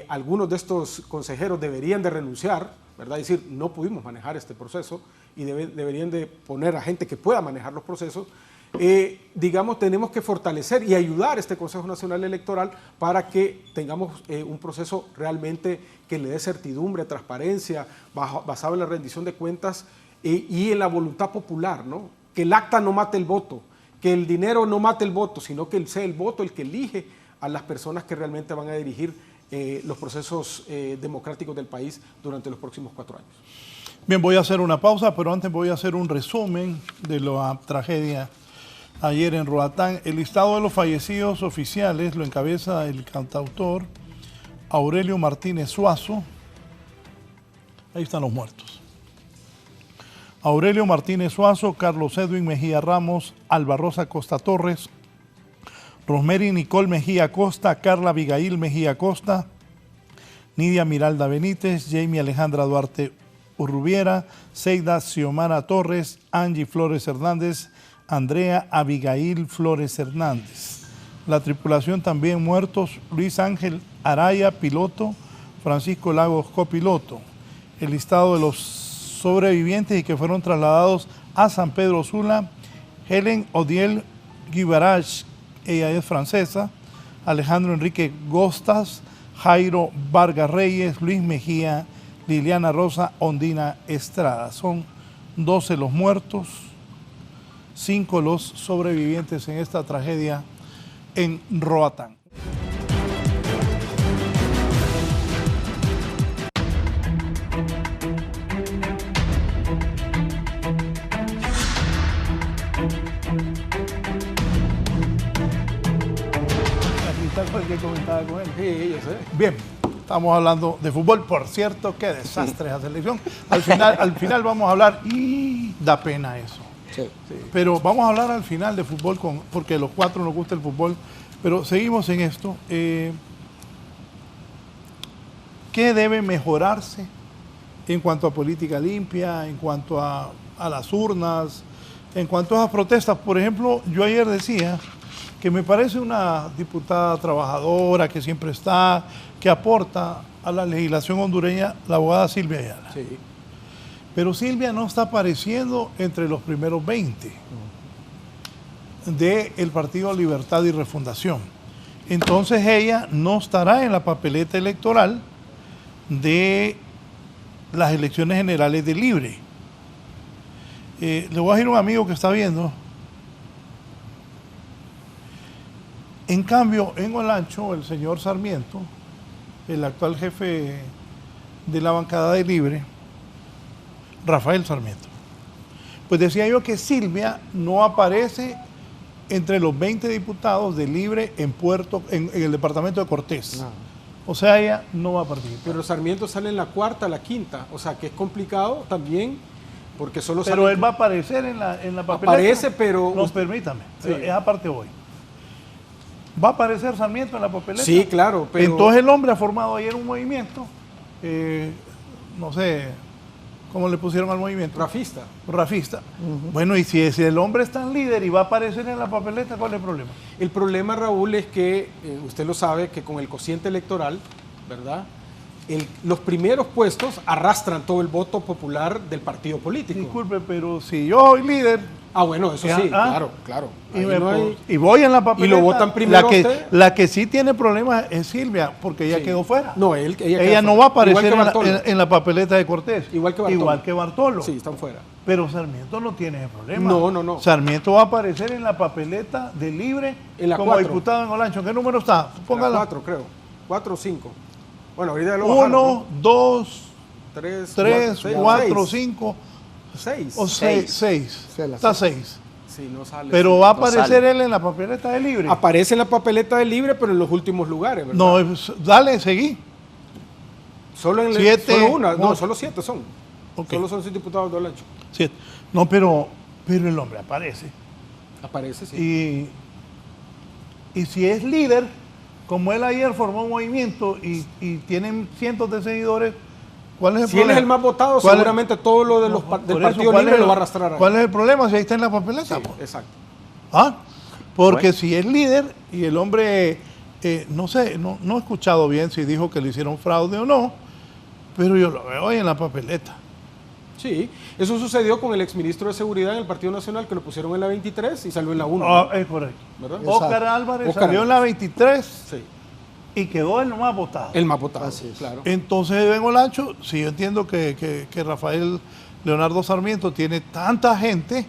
algunos de estos consejeros deberían de renunciar, ¿verdad? Es decir, no pudimos manejar este proceso y deberían de poner a gente que pueda manejar los procesos. Digamos, tenemos que fortalecer y ayudar a este Consejo Nacional Electoral para que tengamos un proceso realmente que le dé certidumbre, transparencia, basado en la rendición de cuentas y en la voluntad popular, ¿no? Que el acta no mate el voto, que el dinero no mate el voto, sino que sea el voto el que elige a las personas que realmente van a dirigir los procesos democráticos del país durante los próximos 4 años. Bien, voy a hacer una pausa, pero antes voy a hacer un resumen de la tragedia ayer en Roatán. El listado de los fallecidos oficiales lo encabeza el cantautor Aurelio Martínez Suazo. Ahí están los muertos. Aurelio Martínez Suazo, Carlos Edwin Mejía Ramos, Alba Rosa Costa Torres, Rosemary Nicole Mejía Costa, Carla Abigail Mejía Costa, Nidia Miralda Benítez, Jamie Alejandra Duarte Urrubiera, Seida Xiomara Torres, Angie Flores Hernández, Andrea Abigail Flores Hernández. La tripulación también muertos: Luis Ángel Araya, piloto; Francisco Lagos, copiloto. El listado de los sobrevivientes y que fueron trasladados a San Pedro Sula: Helen Odiel Guibarach, ella es francesa; Alejandro Enrique Gostas, Jairo Vargas Reyes, Luis Mejía, Liliana Rosa, Ondina Estrada. Son 12 los muertos, 5 los sobrevivientes en esta tragedia en Roatán. Aquí está el que comentaba con él. Sí, yo sé. Bien, estamos hablando de fútbol. Por cierto, qué desastre esa selección. Al final vamos a hablar, y da pena eso. Sí. Pero vamos a hablar al final de fútbol, porque a los 4 nos gusta el fútbol. Pero seguimos en esto. ¿Qué debe mejorarse en cuanto a política limpia, en cuanto a las urnas, en cuanto a esas protestas? Por ejemplo, yo ayer decía que me parece una diputada trabajadora que siempre está, que aporta a la legislación hondureña, la abogada Silvia Ayala. Sí. Pero Silvia no está apareciendo entre los primeros 20. del Partido Libertad y Refundación. Entonces ella no estará en la papeleta electoral de las elecciones generales de Libre. Le voy a decir a un amigo que está viendo. En cambio, en Olancho, el señor Sarmiento, el actual jefe de la bancada de Libre, Rafael Sarmiento, pues decía yo que Silvia no aparece entre los 20 diputados de Libre en el departamento de Cortés. No. O sea, ella no va a participar. Pero Sarmiento sale en la cuarta, la quinta, o sea que es complicado también porque solo Pero sale... él va a aparecer en la papeleta. Aparece, pero... No, permítame, Sí. esa parte voy. ¿Va a aparecer Sarmiento en la papeleta? Sí, claro, pero... Entonces el hombre ha formado ayer un movimiento, no sé cómo le pusieron al movimiento. Rafista. Rafista. Bueno, y si el hombre es tan líder y va a aparecer en la papeleta, ¿cuál es el problema? El problema, Raúl, es que, usted lo sabe, que con el cociente electoral, ¿verdad? Los primeros puestos arrastran todo el voto popular del partido político. Disculpe, pero si yo soy líder Ah, bueno, eso sí, claro. y, Ahí me no hay- pon- y voy en la papeleta, ¿Y lo votan primero la que, usted? la que sí tiene problemas es Silvia, porque ella Sí. quedó fuera. No, ella Ella queda no fuera. va a aparecer Igual que en la, Bartolo. en la papeleta de Cortés. Igual que Bartolo. Igual que Bartolo. Sí, están fuera. Pero Sarmiento no tiene ese problema. No. Sarmiento va a aparecer en la papeleta de Libre En la como 4. diputado en Olancho. ¿Qué número está? Póngala. 4, creo. 4 o 5. Bueno, ahorita ya lo bajaron. 1, 2, 3, 3, 4, 5 6. o 6. 6. Sí, la Está seis. 6. Sí, no sale. Pero sí. va a no aparecer sale. él en la papeleta de Libre. Aparece en la papeleta de Libre, pero en los últimos lugares, ¿verdad? No, dale, seguí. Solo en 7, solo una. No, 8. solo 7 son. Ok. Solo son 6 diputados de Olancho. 7. No, pero el hombre aparece. Aparece, sí. Y si es líder, como él ayer formó un movimiento y tienen cientos de seguidores, ¿cuál es el Si él problema? es el más votado, ¿Cuál es- seguramente todo lo de No, del por eso, Partido ¿cuál Libre es lo el- va a arrastrar ahí. ¿Cuál es el problema si ahí está en la papeleta? Sí, po? exacto. ¿Ah? Porque Bueno. si es líder y el hombre, no sé, no he escuchado bien si dijo que le hicieron fraude o no, pero yo lo veo ahí en la papeleta. Sí, eso sucedió con el exministro de Seguridad en el Partido Nacional, que lo pusieron en la 23 y salió en la 1. Ah, es correcto. ¿Verdad? Oscar Exacto. Álvarez Oscar salió en la 23 Sí, y quedó el más votado. el más votado. Así es. Claro. Entonces en Olancho, si yo entiendo que Rafael Leonardo Sarmiento tiene tanta gente,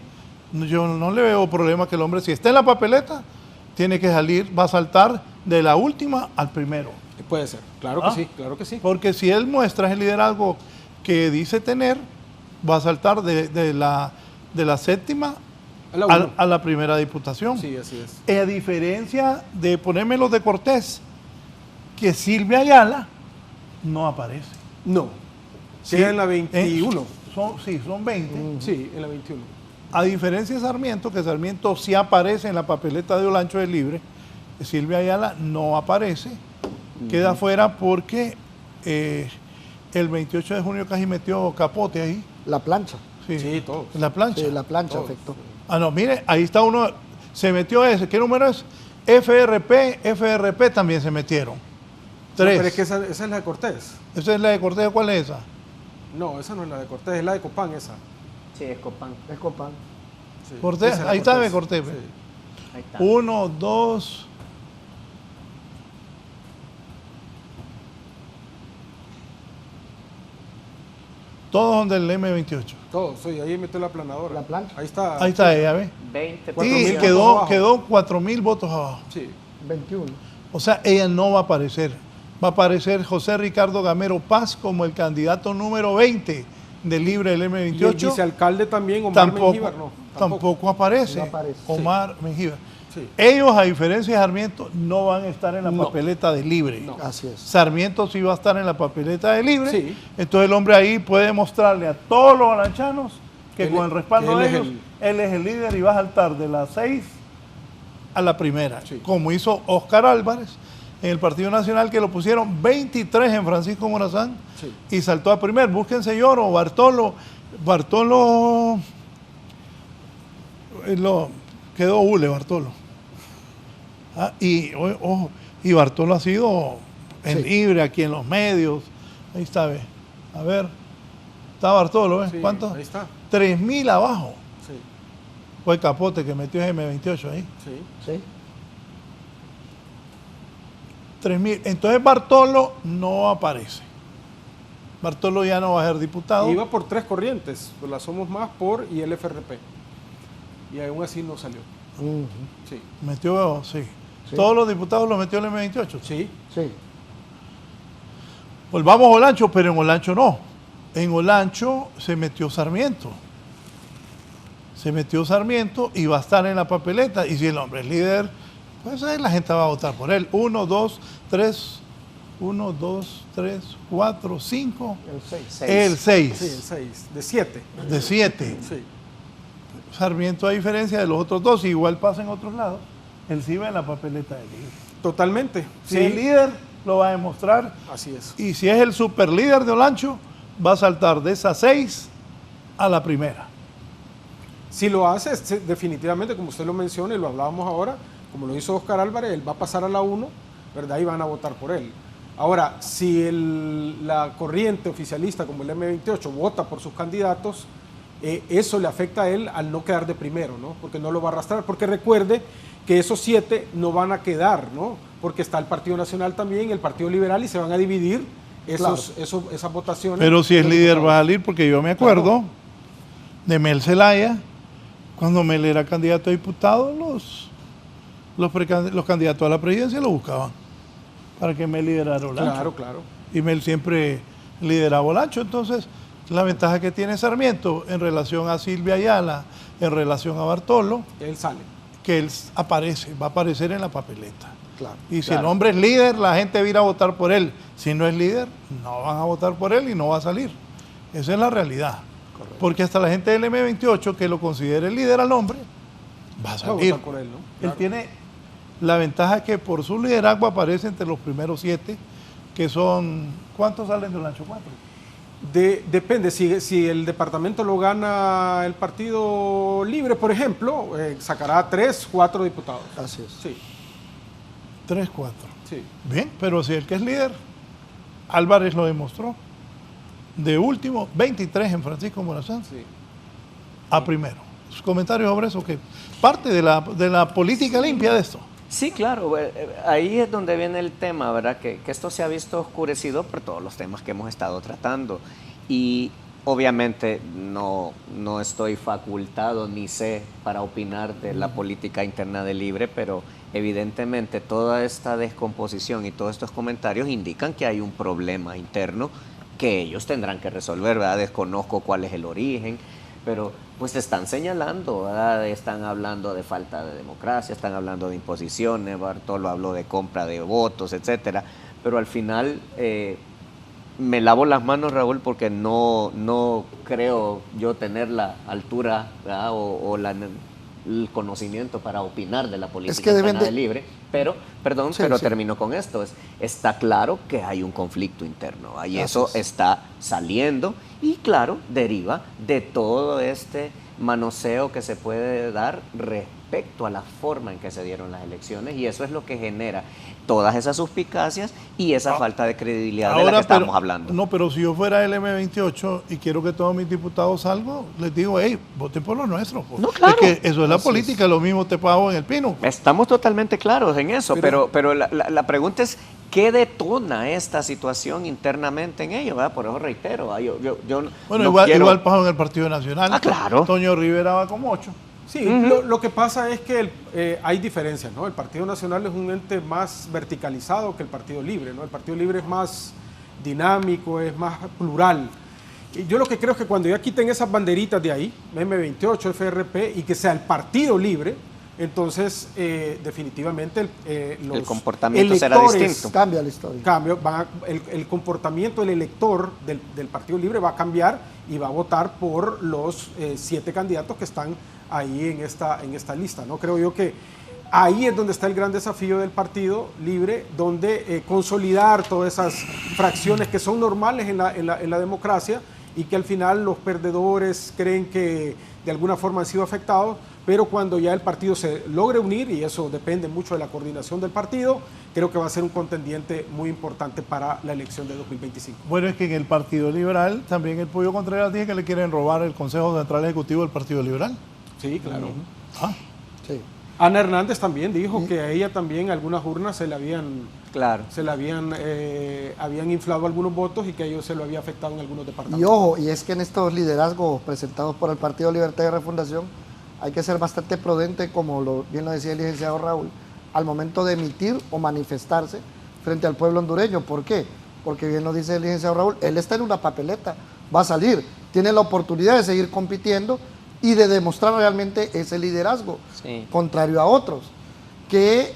yo no le veo problema que el hombre, si está en la papeleta, tiene que salir, va a saltar de la última al primero. Puede ser, claro Ah. que sí, claro que sí. Porque si él muestra el liderazgo que dice tener, va a saltar de la séptima A la uno. a la primera diputación. Sí, así es. A diferencia de ponerme los de Cortés, que Silvia Ayala no aparece. No, Sí, queda en la 21. Son 20. Sí, en la 21. A diferencia de Sarmiento, que Sarmiento sí aparece en la papeleta de Olancho de Libre, Silvia Ayala no aparece, queda fuera porque el 28 de junio casi metió capote ahí. La plancha. Sí, todos. En la plancha. Sí, la plancha Todos. afectó. Ah, no, mire, ahí está uno, se metió ese. ¿Qué número es? FRP también se metieron. No, 3. pero es que esa es la de Cortés. ¿Esa es la de Cortés? ¿Cuál es esa? No, esa no es la de Cortés, es la de Copán esa. Sí, es Copán. Es Copán. Sí, Cortés, esa es la ahí está de Cortés. Sí. Ahí está. 1, 2. Todos son del M28. Todos, sí, ahí metió la planadora. La plancha. Ahí está. Ahí está ella, ¿ves? 20 Y 4.000 votos quedó, abajo. quedó 4.000 votos abajo. Sí. 21. O sea, ella no va a aparecer. Va a aparecer José Ricardo Gamero Paz como el candidato número 20 del Libre del Y el M28. vicealcalde también, Omar Mengíbar, no. Tampoco aparece. No aparece. Omar Mengíbar. Sí. Ellos, a diferencia de Sarmiento, no van a estar en la No. papeleta de Libre. No. Así es. Sarmiento sí va a estar en la papeleta de Libre. Sí. Entonces el hombre ahí puede mostrarle a todos los alanchanos que Él- con el respaldo que de él es ellos, él es el líder y va a saltar de las 6 a la primera. Sí. Como hizo Oscar Álvarez en el Partido Nacional, que lo pusieron 23 en Francisco Morazán Sí. y saltó a primer. Búsquense Lloro, Bartolo quedó hule Bartolo. Ah, ojo, y Bartolo ha sido en Sí. Libre, aquí en los medios. Ahí está, ve. A ver, está Bartolo, ¿ves? Sí, ¿Cuánto? ahí está. 3.000 abajo. Sí. Fue Capote que metió M28 ahí. Sí. Sí. 3.000. Entonces Bartolo no aparece. Bartolo ya no va a ser diputado. Iba por 3 corrientes, pues la Somos Más, por y el FRP. Y aún así no salió. Ujú. Sí. Metió, sí. Sí. Todos los diputados los metió el M28. Sí. Sí. Volvamos a Olancho, pero en Olancho no. En Olancho se metió Sarmiento. Se metió Sarmiento y va a estar en la papeleta. Y si el hombre es líder, pues ahí la gente va a votar por él. 1, 2, 3, 4, 5. El 6. El 6. Sí, el 6. De 7. De 7. Sí. Sarmiento, a diferencia de los otros dos, igual pasa en otros lados, él sí va en la papeleta de líder. Totalmente. Si Sí. es líder, lo va a demostrar. Así es. Y si es el super líder de Olancho, va a saltar de esas 6 a la primera. Si lo hace, definitivamente, como usted lo menciona y lo hablábamos ahora, como lo hizo Oscar Álvarez, él va a pasar a la 1, ¿verdad? Y van a votar por él. Ahora, si la corriente oficialista como el M28 vota por sus candidatos, eso le afecta a él al no quedar de primero, ¿no? Porque no lo va a arrastrar. Porque recuerde que esos 7 no van a quedar, ¿no? Porque está el Partido Nacional también, el Partido Liberal, y se van a dividir esas votaciones. Pero si es de líder diputados. va a salir, porque yo me acuerdo Claro. de Mel Zelaya, cuando Mel era candidato a diputado, los candidatos a la presidencia lo buscaban para que Mel liderara Olancho. Claro, claro. Y Mel siempre lideraba Olancho. Entonces, la ventaja que tiene Sarmiento en relación a Silvia Ayala, en relación a Bartolo, Él sale. que él va a aparecer en la papeleta. Claro. Y si Claro. el hombre es líder, la gente va a ir a votar por él. Si no es líder, no van a votar por él y no va a salir. Esa es la realidad. Porque hasta la gente del M28 que lo considere líder al hombre, va a Va a salir. votar por él, ¿no? Él Claro. tiene la ventaja que por su liderazgo aparece entre los primeros 7, que son, ¿cuántos salen de Olancho? 4. Depende, si el departamento lo gana el Partido Libre, por ejemplo, sacará 3, 4 diputados. Así es. Sí, 3, 4. sí. Bien, pero si el que es líder, Álvarez lo demostró. De último, 23 en Francisco Morazán, Sí. a primero. Sus comentarios sobre eso, que parte de la política limpia de esto. Sí, claro, ahí es donde viene el tema, ¿verdad? Que esto se ha visto oscurecido por todos los temas que hemos estado tratando. Y obviamente no estoy facultado ni sé para opinar de la política interna de Libre, pero evidentemente toda esta descomposición y todos estos comentarios indican que hay un problema interno que ellos tendrán que resolver, ¿verdad? Desconozco cuál es el origen, pero pues están señalando, ¿verdad? Están hablando de falta de democracia, están hablando de imposiciones, Bartolo habló de compra de votos, etcétera, pero al final me lavo las manos, Raúl, porque no creo yo tener la altura, ¿verdad? o el conocimiento para opinar de la política interna de Libre, pero termino con esto, está claro que hay un conflicto interno, y eso está saliendo y claro, deriva de todo este manoseo que se puede dar respecto a la forma en que se dieron las elecciones, y eso es lo que genera todas esas suspicacias y esa falta de credibilidad de la que estamos hablando. No, pero si yo fuera el M28 y quiero que todos mis diputados salgan, les digo, hey, voten por los nuestros. No, claro. Es que eso es la política, lo mismo te pago en el Pino. Estamos totalmente claros en eso, pero la pregunta es, ¿qué detona esta situación internamente en ellos? ¿Verdad? Por eso reitero, yo Bueno, no igual pasó en el Partido Nacional. Ah, claro. Toño Rivera va como 8. Sí, lo que pasa es que hay diferencias, ¿no? El Partido Nacional es un ente más verticalizado que el Partido Libre, ¿no? El Partido Libre es más dinámico, es más plural. Y yo lo que creo es que cuando ya quiten esas banderitas de ahí, M28, FRP, y que sea el Partido Libre, entonces definitivamente los el comportamiento será distinto. Cambia la historia. El comportamiento del elector del Partido Libre va a cambiar y va a votar por los 7 candidatos que están ahí en esta lista, ¿no? Creo yo que ahí es donde está el gran desafío del Partido Libre, donde consolidar todas esas fracciones que son normales en la democracia y que al final los perdedores creen que de alguna forma han sido afectados, pero cuando ya el partido se logre unir, y eso depende mucho de la coordinación del partido, creo que va a ser un contendiente muy importante para la elección de 2025. Bueno, es que en el Partido Liberal también el Pollo Contreras dice que le quieren robar el Consejo Central Ejecutivo del Partido Liberal. Sí, claro. Sí. Ana Hernández también dijo que a ella también algunas urnas se le habían, Claro. habían inflado algunos votos y que a ellos se lo había afectado en algunos Y departamentos. ojo, y es que en estos liderazgos presentados por el Partido Libertad y Refundación hay que ser bastante prudente, como bien lo decía el licenciado Raúl, al momento de emitir o manifestarse frente al pueblo hondureño. ¿Por qué? Porque bien lo dice el licenciado Raúl, él está en una papeleta, va a salir, tiene la oportunidad de seguir compitiendo y de demostrar realmente ese liderazgo, Sí. contrario a otros, que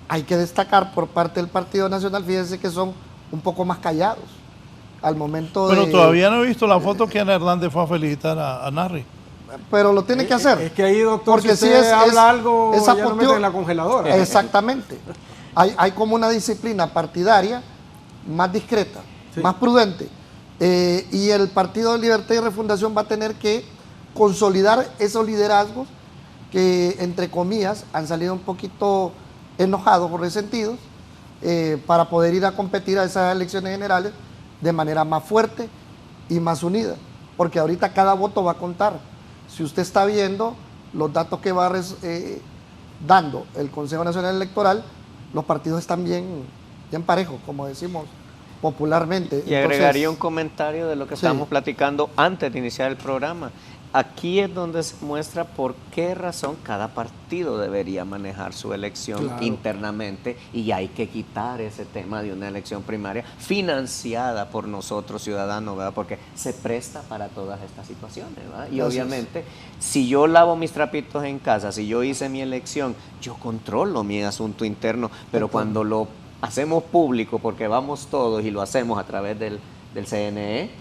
hay que destacar por parte del Partido Nacional, fíjense que son un poco más callados al momento Pero de... todavía no he visto la foto que Ana Hernández fue a felicitar a Narri. Pero lo tiene que hacer. Es que ahí, doctor, Porque si si usted es habla algo, esa ya lo meten en la congeladora. Exactamente. Hay como una disciplina partidaria más discreta, Sí. más prudente. Y el Partido de Libertad y Refundación va a tener que consolidar esos liderazgos que, entre comillas, han salido un poquito enojados o resentidos para poder ir a competir a esas elecciones generales de manera más fuerte y más unida. Porque ahorita cada voto va a contar. Si usted está viendo los datos que va dando el Consejo Nacional Electoral, los partidos están bien parejos, como decimos popularmente. Y agregaría un comentario de lo que Sí. estábamos platicando antes de iniciar el programa. Aquí es donde se muestra por qué razón cada partido debería manejar su elección Claro. internamente, y hay que quitar ese tema de una elección primaria financiada por nosotros ciudadanos, ¿verdad? Porque se presta para todas estas situaciones, ¿verdad? Y Gracias. obviamente, si yo lavo mis trapitos en casa, si yo hice mi elección, yo controlo mi asunto interno, pero cuando lo hacemos público, porque vamos todos y lo hacemos a través del CNE,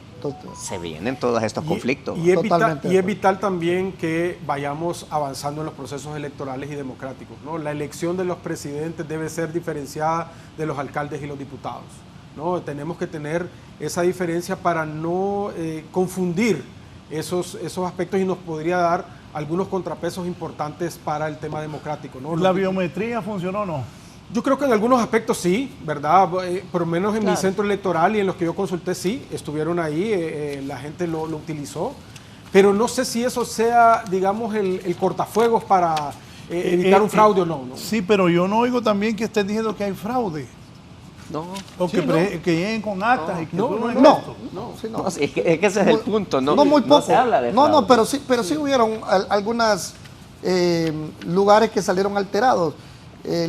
se vienen todos estos conflictos. Y es, Totalmente de y es acuerdo. vital también que vayamos avanzando en los procesos electorales y democráticos, ¿no? La elección de los presidentes debe ser diferenciada de los alcaldes y los diputados, ¿no? Tenemos que tener esa diferencia para no confundir esos aspectos, y nos podría dar algunos contrapesos importantes para el tema democrático, ¿no? ¿La biometría funcionó o no? Yo creo que en algunos aspectos sí, ¿verdad? Por lo menos en mi Claro. centro electoral y en los que yo consulté sí, estuvieron ahí, la gente lo utilizó, pero no sé si eso sea, digamos, el cortafuegos para evitar un fraude o no, ¿no? Sí, pero yo no oigo también que estén diciendo que hay fraude. No, O Sí, que, no. que lleguen con actas y que suban No, esto. sí, no. no, sí, es que ese es el punto, ¿no? No, muy poco. se habla de no, fraude. pero sí hubieron algunos lugares que salieron alterados.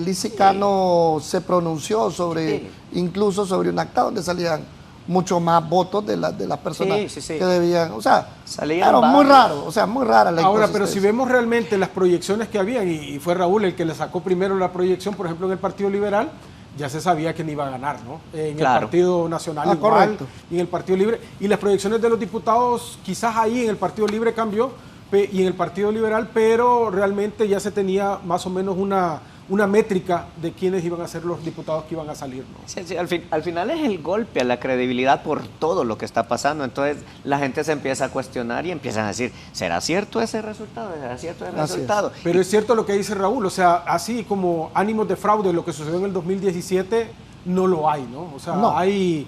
Lisicano se pronunció Sí. incluso sobre un acta donde salían mucho más votos de las personas Sí. que debían, o sea, Salían claro, muy varios. raro, o sea, muy rara la Ahora, pero si inconsistencia. vemos realmente las proyecciones que habían, y fue Raúl el que le sacó primero la proyección, por ejemplo, en el Partido Liberal, ya se sabía que no iba a ganar, ¿no? En Claro. el Partido Nacional igual, Correcto. y en el Partido Libre. Y las proyecciones de los diputados, quizás ahí en el Partido Libre cambió, y en el Partido Liberal, pero realmente ya se tenía más o menos una métrica de quiénes iban a ser los diputados que iban a salir, ¿no? Sí, al final es el golpe a la credibilidad por todo lo que está pasando. Entonces la gente se empieza a cuestionar y empiezan a decir, ¿será cierto ese resultado? ¿Será cierto ese Así es. resultado? Pero es cierto lo que dice Raúl, o sea, así como ánimos de fraude, lo que sucedió en el 2017, no lo hay, ¿no? O sea, No. hay,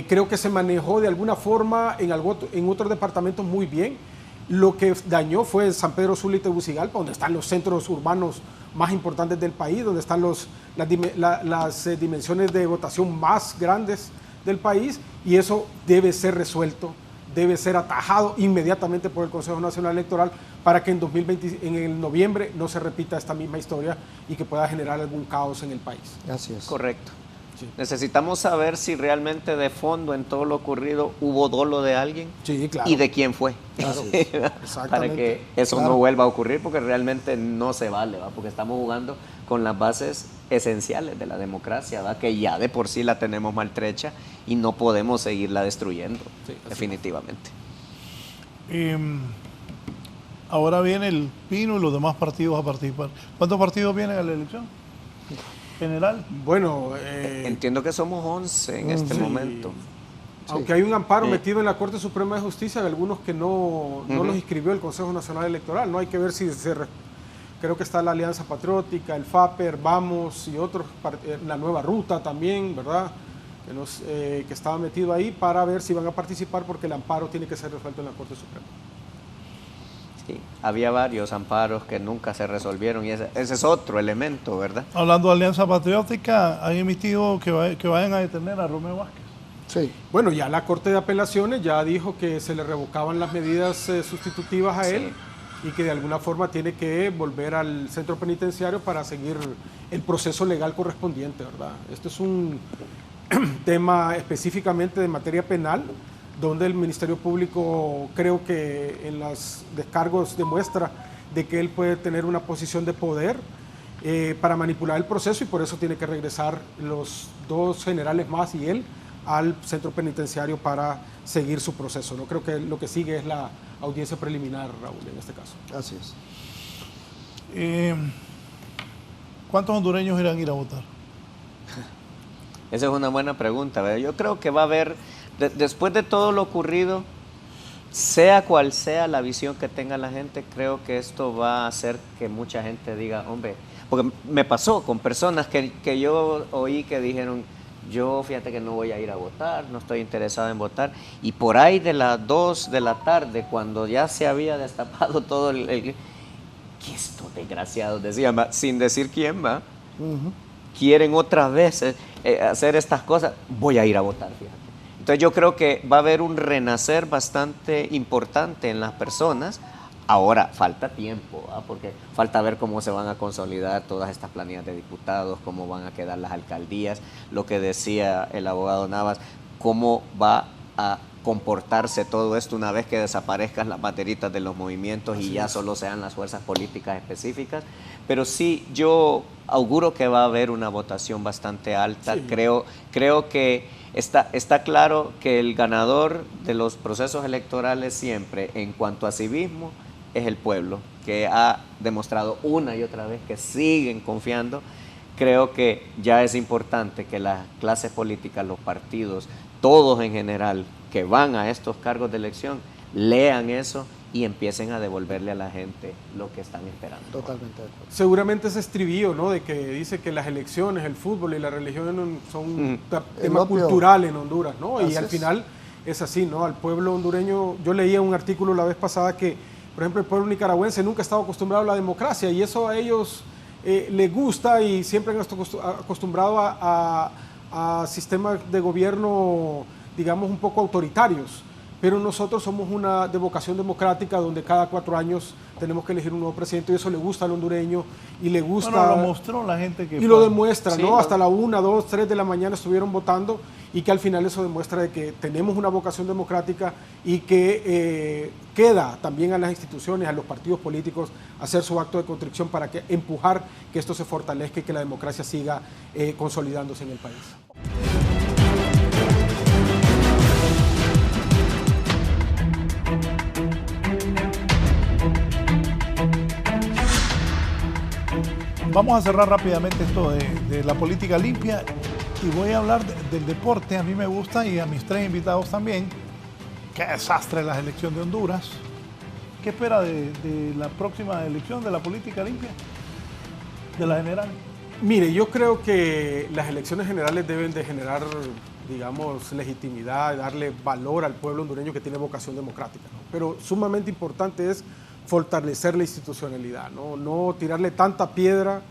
creo que se manejó de alguna forma en otros departamentos muy bien. Lo que dañó fue San Pedro Sula y Tegucigalpa, donde están los centros urbanos más importantes del país, donde están las dimensiones de votación más grandes del país, y eso debe ser resuelto, debe ser atajado inmediatamente por el Consejo Nacional Electoral para que en el noviembre no se repita esta misma historia y que pueda generar algún caos en el país. Así es. Correcto. Sí. Necesitamos saber si realmente de fondo en todo lo ocurrido hubo dolo de alguien Sí, claro. y de quién fue. Claro. Para Exactamente. que eso Claro. no vuelva a ocurrir, porque realmente no se vale, ¿va? Porque estamos jugando con las bases esenciales de la democracia, ¿va? Que ya de por sí la tenemos maltrecha y no podemos seguirla destruyendo, Sí, así definitivamente. Ahora viene el Pino y los demás partidos a participar. ¿Cuántos partidos vienen a la elección? General. Bueno, Entiendo que somos 11 en este sí. momento. aunque hay un amparo Sí. metido en la Corte Suprema de Justicia de algunos que no los inscribió el Consejo Nacional Electoral, ¿no? Hay que ver si creo que está la Alianza Patriótica, el FAPER, Vamos y otros, la Nueva Ruta también, ¿verdad? Que estaba metido ahí para ver si van a participar, porque el amparo tiene que ser resuelto en la Corte Suprema. Sí, había varios amparos que nunca se resolvieron y ese es otro elemento, ¿verdad? Hablando de Alianza Patriótica, han emitido que vayan a detener a Romeo Vázquez. Sí. Bueno, ya la Corte de Apelaciones ya dijo que se le revocaban las medidas sustitutivas a él y que de alguna forma tiene que volver al centro penitenciario para seguir el proceso legal correspondiente, ¿verdad? Esto es un tema específicamente de materia penal, donde el Ministerio Público creo que en los descargos demuestra de que él puede tener una posición de poder para manipular el proceso y por eso tiene que regresar los 2 generales más y él al centro penitenciario para seguir su proceso. No creo que lo que sigue es la audiencia preliminar, Raúl, en este caso. Así es. ¿Cuántos hondureños irán a ir a votar? Esa es una buena pregunta, ¿verdad? Yo creo que va a haber, después de todo lo ocurrido, sea cual sea la visión que tenga la gente, creo que esto va a hacer que mucha gente diga, hombre, porque me pasó con personas que yo oí que dijeron, yo fíjate que no voy a ir a votar, no estoy interesado en votar, y por ahí de las 2 de la tarde, cuando ya se había destapado todo que estos desgraciados decían, sin decir quién va, quieren otra vez hacer estas cosas, voy a ir a votar, fíjate. Entonces yo creo que va a haber un renacer bastante importante en las personas. Ahora falta tiempo, ¿eh? Porque falta ver cómo se van a consolidar todas estas planillas de diputados, cómo van a quedar las alcaldías, lo que decía el abogado Navas, cómo va a comportarse todo esto una vez que desaparezcan las bateritas de los movimientos y ya solo sean las fuerzas políticas específicas. Pero sí, yo auguro que va a haber una votación bastante alta. Sí. Creo que está claro que el ganador de los procesos electorales siempre, en cuanto a civismo, es el pueblo, que ha demostrado una y otra vez que siguen confiando. Creo que ya es importante que las clases políticas, los partidos, todos en general que van a estos cargos de elección, lean eso y empiecen a devolverle a la gente lo que están esperando. Totalmente de acuerdo. Seguramente ese estribillo, ¿no?, de que dice que las elecciones, el fútbol y la religión son temas culturales en Honduras, ¿no? Y al final es así, ¿no? Al pueblo hondureño, yo leía un artículo la vez pasada que, por ejemplo, el pueblo nicaragüense nunca ha estado acostumbrado a la democracia y eso a ellos les gusta y siempre han estado acostumbrados a sistemas de gobierno, digamos, un poco autoritarios. Pero nosotros somos una de vocación democrática donde cada 4 años tenemos que elegir un nuevo presidente y eso le gusta al hondureño y le gusta... Bueno, lo mostró la gente que... Y lo demuestra, ¿no? Hasta la 1, 2, 3 de la mañana estuvieron votando y que al final eso demuestra de que tenemos una vocación democrática y que queda también a las instituciones, a los partidos políticos, hacer su acto de contrición para que empujar que esto se fortalezca y que la democracia siga consolidándose en el país. Vamos a cerrar rápidamente esto de la política limpia y voy a hablar del deporte. A mí me gusta y a mis 3 invitados también. Qué desastre las elecciones de Honduras. ¿Qué espera de la próxima elección de la política limpia? De la general. Mire, yo creo que las elecciones generales deben de generar, digamos, legitimidad, darle valor al pueblo hondureño que tiene vocación democrática, ¿no? Pero sumamente importante es fortalecer la institucionalidad, no tirarle tanta piedra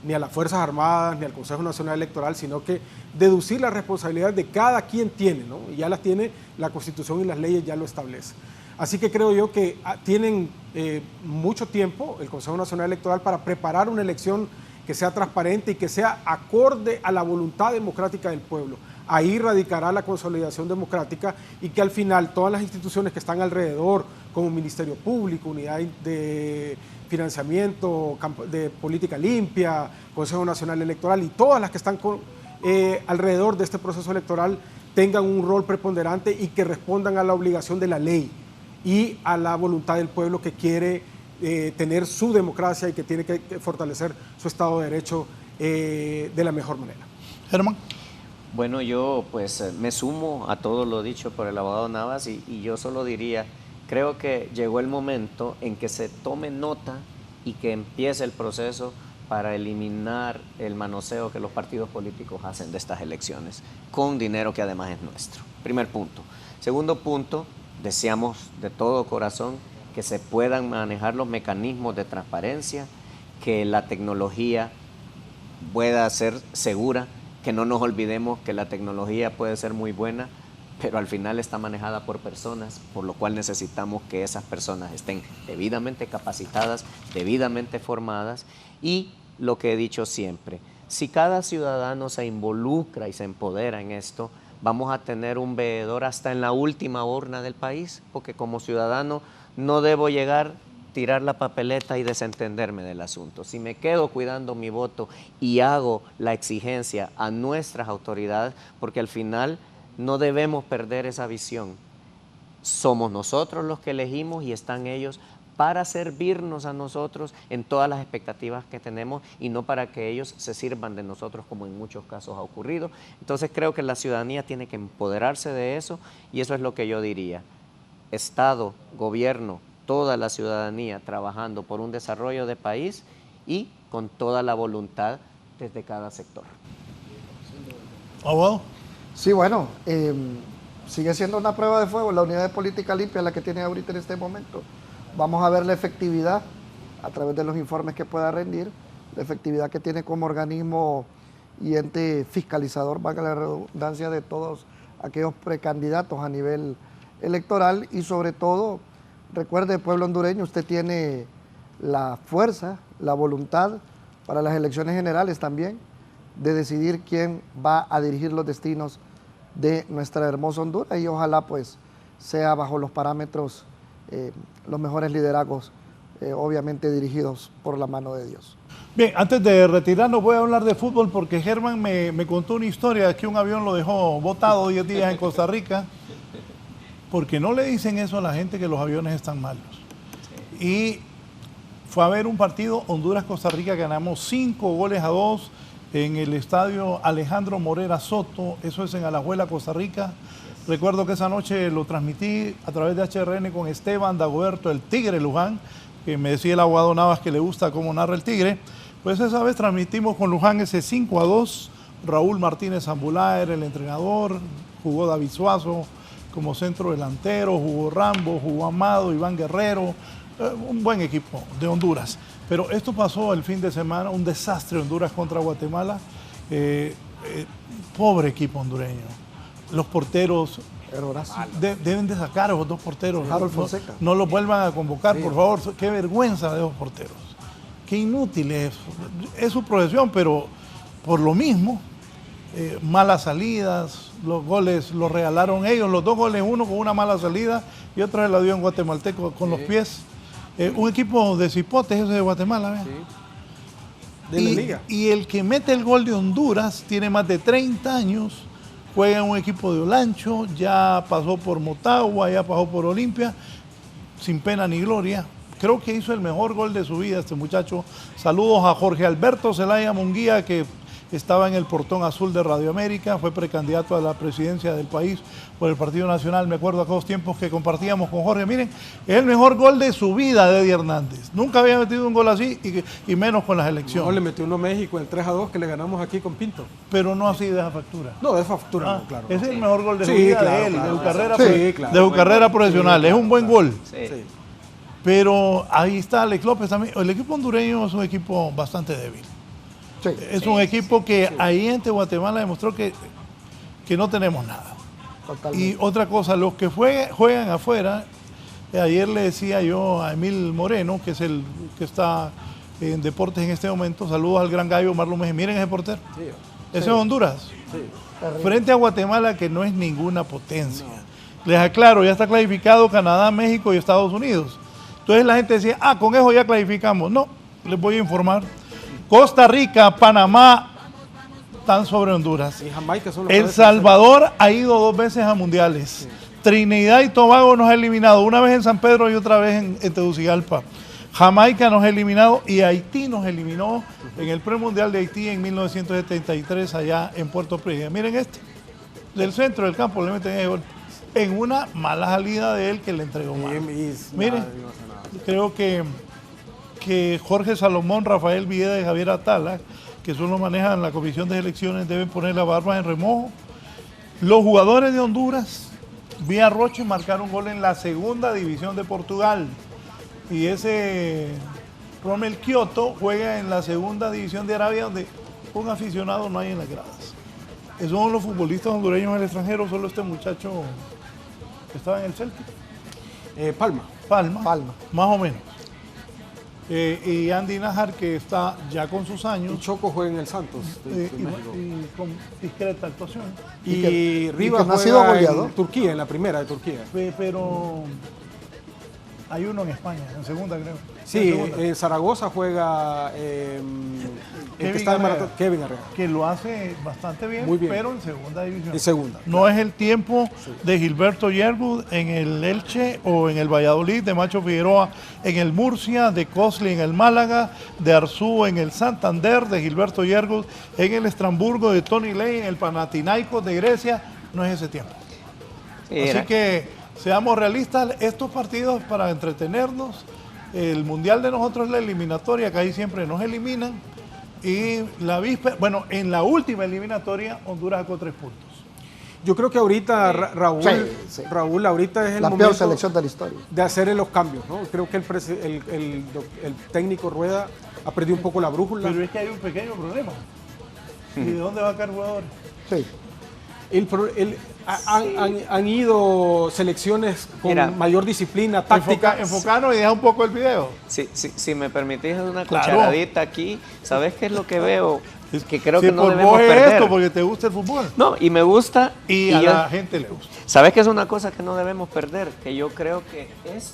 ni a las Fuerzas Armadas ni al Consejo Nacional Electoral, sino que deducir las responsabilidades de cada quien tiene, ¿no? Y ya las tiene la Constitución y las leyes ya lo establecen. Así que creo yo que tienen mucho tiempo el Consejo Nacional Electoral para preparar una elección que sea transparente y que sea acorde a la voluntad democrática del pueblo. Ahí radicará la consolidación democrática y que al final todas las instituciones que están alrededor, como Ministerio Público, Unidad de Financiamiento, de Política Limpia, Consejo Nacional Electoral y todas las que están alrededor de este proceso electoral tengan un rol preponderante y que respondan a la obligación de la ley y a la voluntad del pueblo que quiere tener su democracia y que tiene que fortalecer su Estado de Derecho de la mejor manera. Germán. Bueno, yo pues me sumo a todo lo dicho por el abogado Navas y yo solo diría, creo que llegó el momento en que se tome nota y que empiece el proceso para eliminar el manoseo que los partidos políticos hacen de estas elecciones, con dinero que además es nuestro. Primer punto. Segundo punto, deseamos de todo corazón que se puedan manejar los mecanismos de transparencia, que la tecnología pueda ser segura, que no nos olvidemos que la tecnología puede ser muy buena, pero al final está manejada por personas, por lo cual necesitamos que esas personas estén debidamente capacitadas, debidamente formadas, y lo que he dicho siempre, si cada ciudadano se involucra y se empodera en esto, vamos a tener un veedor hasta en la última urna del país, porque como ciudadano no debo llegar, tirar la papeleta y desentenderme del asunto. Si me quedo cuidando mi voto y hago la exigencia a nuestras autoridades, porque al final no debemos perder esa visión. Somos nosotros los que elegimos y están ellos para servirnos a nosotros en todas las expectativas que tenemos y no para que ellos se sirvan de nosotros como en muchos casos ha ocurrido. Entonces creo que la ciudadanía tiene que empoderarse de eso y eso es lo que yo diría. Estado, gobierno, toda la ciudadanía trabajando por un desarrollo de país y con toda la voluntad desde cada sector. ¿Abogado? Sí, bueno, sigue siendo una prueba de fuego la unidad de política limpia la que tiene ahorita en este momento. Vamos a ver la efectividad a través de los informes que pueda rendir, la efectividad que tiene como organismo y ente fiscalizador, valga la redundancia, de todos aquellos precandidatos a nivel electoral y sobre todo, recuerde, pueblo hondureño, usted tiene la fuerza, la voluntad para las elecciones generales también de decidir quién va a dirigir los destinos de nuestra hermosa Honduras y ojalá pues sea bajo los parámetros, los mejores liderazgos, obviamente dirigidos por la mano de Dios. Bien, antes de retirarnos voy a hablar de fútbol porque Germán me contó una historia de que un avión lo dejó botado 10 días en Costa Rica, porque no le dicen eso a la gente que los aviones están malos. Y fue a ver un partido Honduras-Costa Rica, ganamos 5-2 en el estadio Alejandro Morera Soto, eso es en Alajuela, Costa Rica. Recuerdo que esa noche lo transmití a través de HRN con Esteban Dagoberto, el Tigre Luján, que me decía el abogado Navas que le gusta cómo narra el Tigre. Pues esa vez transmitimos con Luján ese 5-2, Raúl Martínez Ambulá era el entrenador, jugó David Suazo como centro delantero, jugó Rambo, jugó Amado, Iván Guerrero, un buen equipo de Honduras. Pero esto pasó el fin de semana, un desastre Honduras contra Guatemala. Pobre equipo hondureño. Los porteros deben de sacar a esos dos porteros. Harold Fonseca. No los vuelvan a convocar, Sí. por favor. Qué vergüenza de esos porteros. Qué inútil es. Es su profesión, pero por lo mismo, malas salidas, los goles los regalaron ellos, los 2 goles, uno con una mala salida y otro se la dio en guatemalteco con los pies. Un equipo de cipotes ese de Guatemala. ¿Ves? De la liga. Y el que mete el gol de Honduras tiene más de 30 años, juega en un equipo de Olancho, ya pasó por Motagua, ya pasó por Olimpia, sin pena ni gloria. Creo que hizo el mejor gol de su vida este muchacho. Saludos a Jorge Alberto Zelaya Munguía, que estaba en el portón azul de Radio América, fue precandidato a la presidencia del país por el Partido Nacional. Me acuerdo aquellos tiempos que compartíamos con Jorge. Miren, es el mejor gol de su vida de Eddie Hernández. Nunca había metido un gol así y menos con las elecciones. No, le metió uno a México el 3-2 que le ganamos aquí con Pinto. Pero no así de esa factura. No, de factura, no, claro. Es el mejor gol de su Sí, vida claro, de él, claro, de su claro. carrera, Sí, claro. de su carrera profesional. Es un buen gol. Sí. Sí. Pero ahí está Alex López también. El equipo hondureño es un equipo bastante débil. Sí. Es un equipo que ahí ante Guatemala demostró que no tenemos nada. Totalmente. Y otra cosa, los que juegan afuera, ayer le decía yo a Emil Moreno, que es el que está en deportes en este momento, saludos al gran gallo Marlon Mejía, miren ese portero. Sí. Ese es Honduras. Sí. Frente a Guatemala, que no es ninguna potencia. Les aclaro, ya está clasificado Canadá, México y Estados Unidos. Entonces la gente decía, con eso ya clasificamos. No, les voy a informar. Costa Rica, Panamá están sobre Honduras. Y Jamaica son los El peores. Salvador ha ido 2 veces a mundiales. Trinidad y Tobago nos ha eliminado, una vez en San Pedro y otra vez en Tegucigalpa. Jamaica nos ha eliminado y Haití nos eliminó en el premundial de Haití en 1973 allá en Puerto Príncipe. Miren este, del centro del campo le meten ese gol. En una mala salida de él que le entregó mal. Miren, creo que Jorge Salomón, Rafael Villeda y Javier Atala, que solo manejan la comisión de elecciones, deben poner la barba en remojo. Los jugadores de Honduras, vía Roche, marcaron gol en la segunda división de Portugal. Y ese Rommel Kioto juega en la segunda división de Arabia, donde un aficionado no hay en las gradas. Esos son los futbolistas hondureños en el extranjero, solo este muchacho que estaba en el Celtic. Palma. Palma, más o menos. Y Andy Najar, que está ya con sus Y años Choco juega en el Santos de México. y con discreta actuación. Y Rivas que no ha sido juega goleador. en Turquía, en la primera de Turquía. Pero hay uno en España, en segunda creo. Sí, En segunda. en Zaragoza juega el que está en maratón, Kevin Arrea. Que lo hace bastante bien, Muy bien. pero en segunda división. En segunda. No es el tiempo de Gilberto Yergud en el Elche o en el Valladolid, de Macho Figueroa en el Murcia, de Cosli en el Málaga, de Arzú en el Santander, de Gilberto Yergud en el Estrasburgo, de Tony Ley en el Panathinaikos de Grecia. No es ese tiempo. Sí, Así que seamos realistas, estos partidos para entretenernos. El mundial de nosotros es la eliminatoria, que ahí siempre nos eliminan. Y la víspera, bueno, en la última eliminatoria, Honduras sacó 3 puntos. Yo creo que ahorita, Raúl, Sí. Raúl, ahorita es el La peor momento selección de la historia. de hacer los cambios, ¿no? Creo que el técnico Rueda ha perdido un poco la brújula. Pero es que hay un pequeño problema. ¿Y de dónde va a caer jugadores? Sí. Han ido selecciones con Mira, mayor disciplina táctica. Enfocarnos y deja un poco el video. Si me permitís una Claro. cucharadita aquí, ¿sabes qué es lo que veo? Que creo Si que no por debemos vos es perder. esto, porque te gusta el fútbol. No, y me gusta. Y a yo- la gente le gusta. ¿Sabes qué es una cosa que no debemos perder? Que yo creo que esto es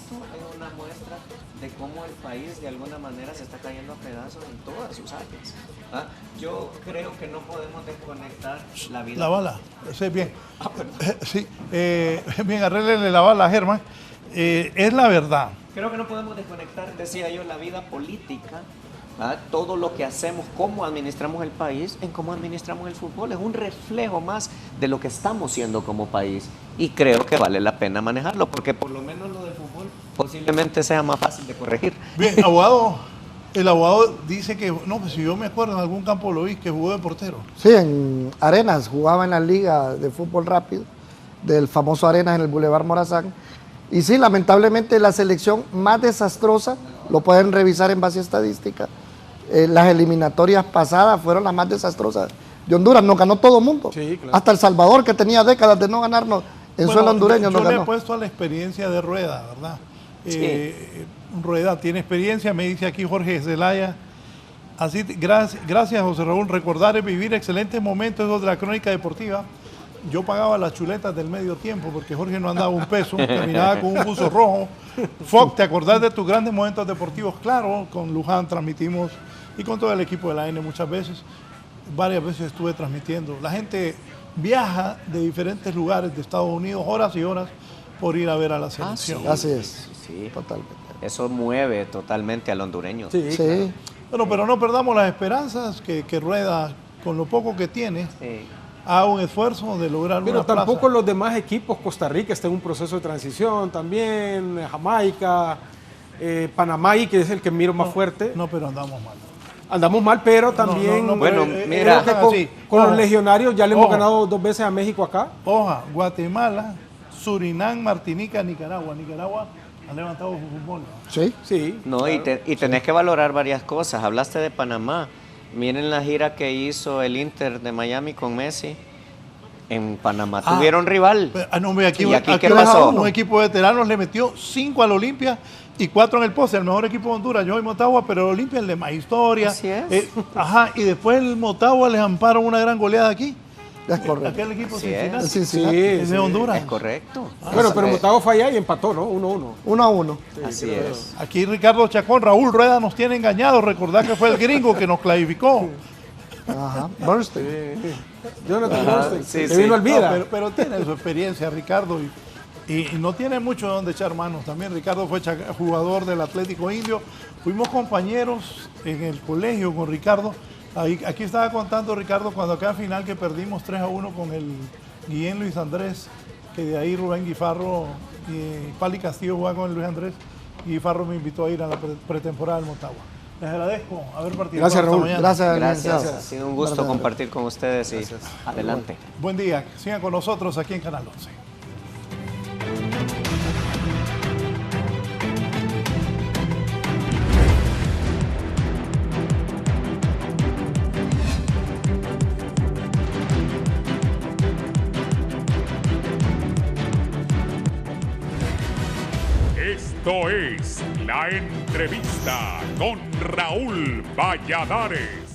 una muestra de cómo el país de alguna manera se está cayendo a pedazos en todas sus áreas. ¿Ah? Yo creo que no podemos desconectar la vida. La bala. Sí, bien. Sí, bien, arréglele la bala a Germán. Es la verdad. Creo que no podemos desconectar, decía yo, la vida política, todo lo que hacemos, cómo administramos el país, en cómo administramos el fútbol. Es un reflejo más de lo que estamos siendo como país. Y creo que vale la pena manejarlo, porque por lo menos lo del fútbol posiblemente sea más fácil de corregir. Bien, abogado. El abogado dice que, no, pues si yo me acuerdo en algún campo lo vi, que jugó de portero. Sí, en Arenas, jugaba en la liga de fútbol rápido del famoso Arenas en el Boulevard Morazán. Y sí, lamentablemente la selección más desastrosa, lo pueden revisar en base a estadística, las eliminatorias pasadas fueron las más desastrosas de Honduras, nos ganó todo el mundo. Sí, claro. Hasta El Salvador, que tenía décadas de no ganarnos en Bueno, suelo hondureño, yo nos le he ganó. puesto a la experiencia de Rueda, ¿verdad? Sí. Rueda tiene experiencia, me dice aquí Jorge Zelaya. Así, gracias José Raúl. Recordar es vivir excelentes momentos, eso de la crónica deportiva. Yo pagaba las chuletas del medio tiempo porque Jorge no andaba un peso, caminaba con un buzo rojo. Foc, ¿te acordás de tus grandes momentos deportivos? Claro, con Luján transmitimos y con todo el equipo de la N muchas veces. Varias veces estuve transmitiendo. La gente viaja de diferentes lugares de Estados Unidos, horas y horas, por ir a ver a la selección. sí. Así es, Sí, totalmente. eso mueve totalmente al hondureño. Sí, Sí, Bueno, pero no perdamos las esperanzas que Rueda, con lo poco que tiene, Sí. haga un esfuerzo de lograr pero una tampoco plaza. los demás equipos, Costa Rica está en un proceso de transición también, Jamaica, Panamá, que es el que miro más fuerte. No, pero andamos mal. Andamos mal, pero también no, Bueno, mira. creo que con, Sí, con ojo. los legionarios ya le hemos Ojo. ganado 2 veces a México acá. Hoja, Guatemala, Surinam, Martinica, Nicaragua. Nicaragua ha levantado su fútbol. ¿no? sí. Sí. No, claro. y tenés que valorar varias cosas. Hablaste de Panamá. Miren la gira que hizo el Inter de Miami con Messi. En Panamá Ah, tuvieron rival. No, hombre, aquí, ¿Y aquí aquí qué pasó? un equipo de veteranos le metió 5 al Olimpia y 4 en el poste, el mejor equipo de Honduras, yo y Motagua, pero el Olimpia el de más historia. Así es. Ajá, y después el Motagua les amparon una gran goleada aquí. Es correcto. Aquel equipo Así Cincinnati. es. Cincinnati. Es de Honduras. Es correcto. Bueno, pero Eh, Motagua fue allá y empató, ¿no? 1-1. 1-1. Así es. Aquí Ricardo Chacón, Raúl Rueda nos tiene engañados. Recordad que fue el gringo que nos clasificó. Ajá. Bernstein. Jonathan Bernstein, sí, que sí. vino al vida. No, pero tiene su experiencia, Ricardo, y no tiene mucho donde echar manos. También Ricardo fue jugador del Atlético Indio. Fuimos compañeros en el colegio con Ricardo. Aquí estaba contando Ricardo cuando acá al final que perdimos 3-1 con el Guillén Luis Andrés, que de ahí Rubén Guifarro y Pali Castillo jugaban con el Luis Andrés. Y Guifarro me invitó a ir a la pretemporada del Motagua. Les agradezco haber participado. Gracias, esta Raúl. mañana. Gracias, Gracias. licenciado. Ha sido un gusto Verdad. compartir con ustedes y adelante. Buen día. Sigan con nosotros aquí en Canal 11. Esto es La Entrevista con Raúl Valladares.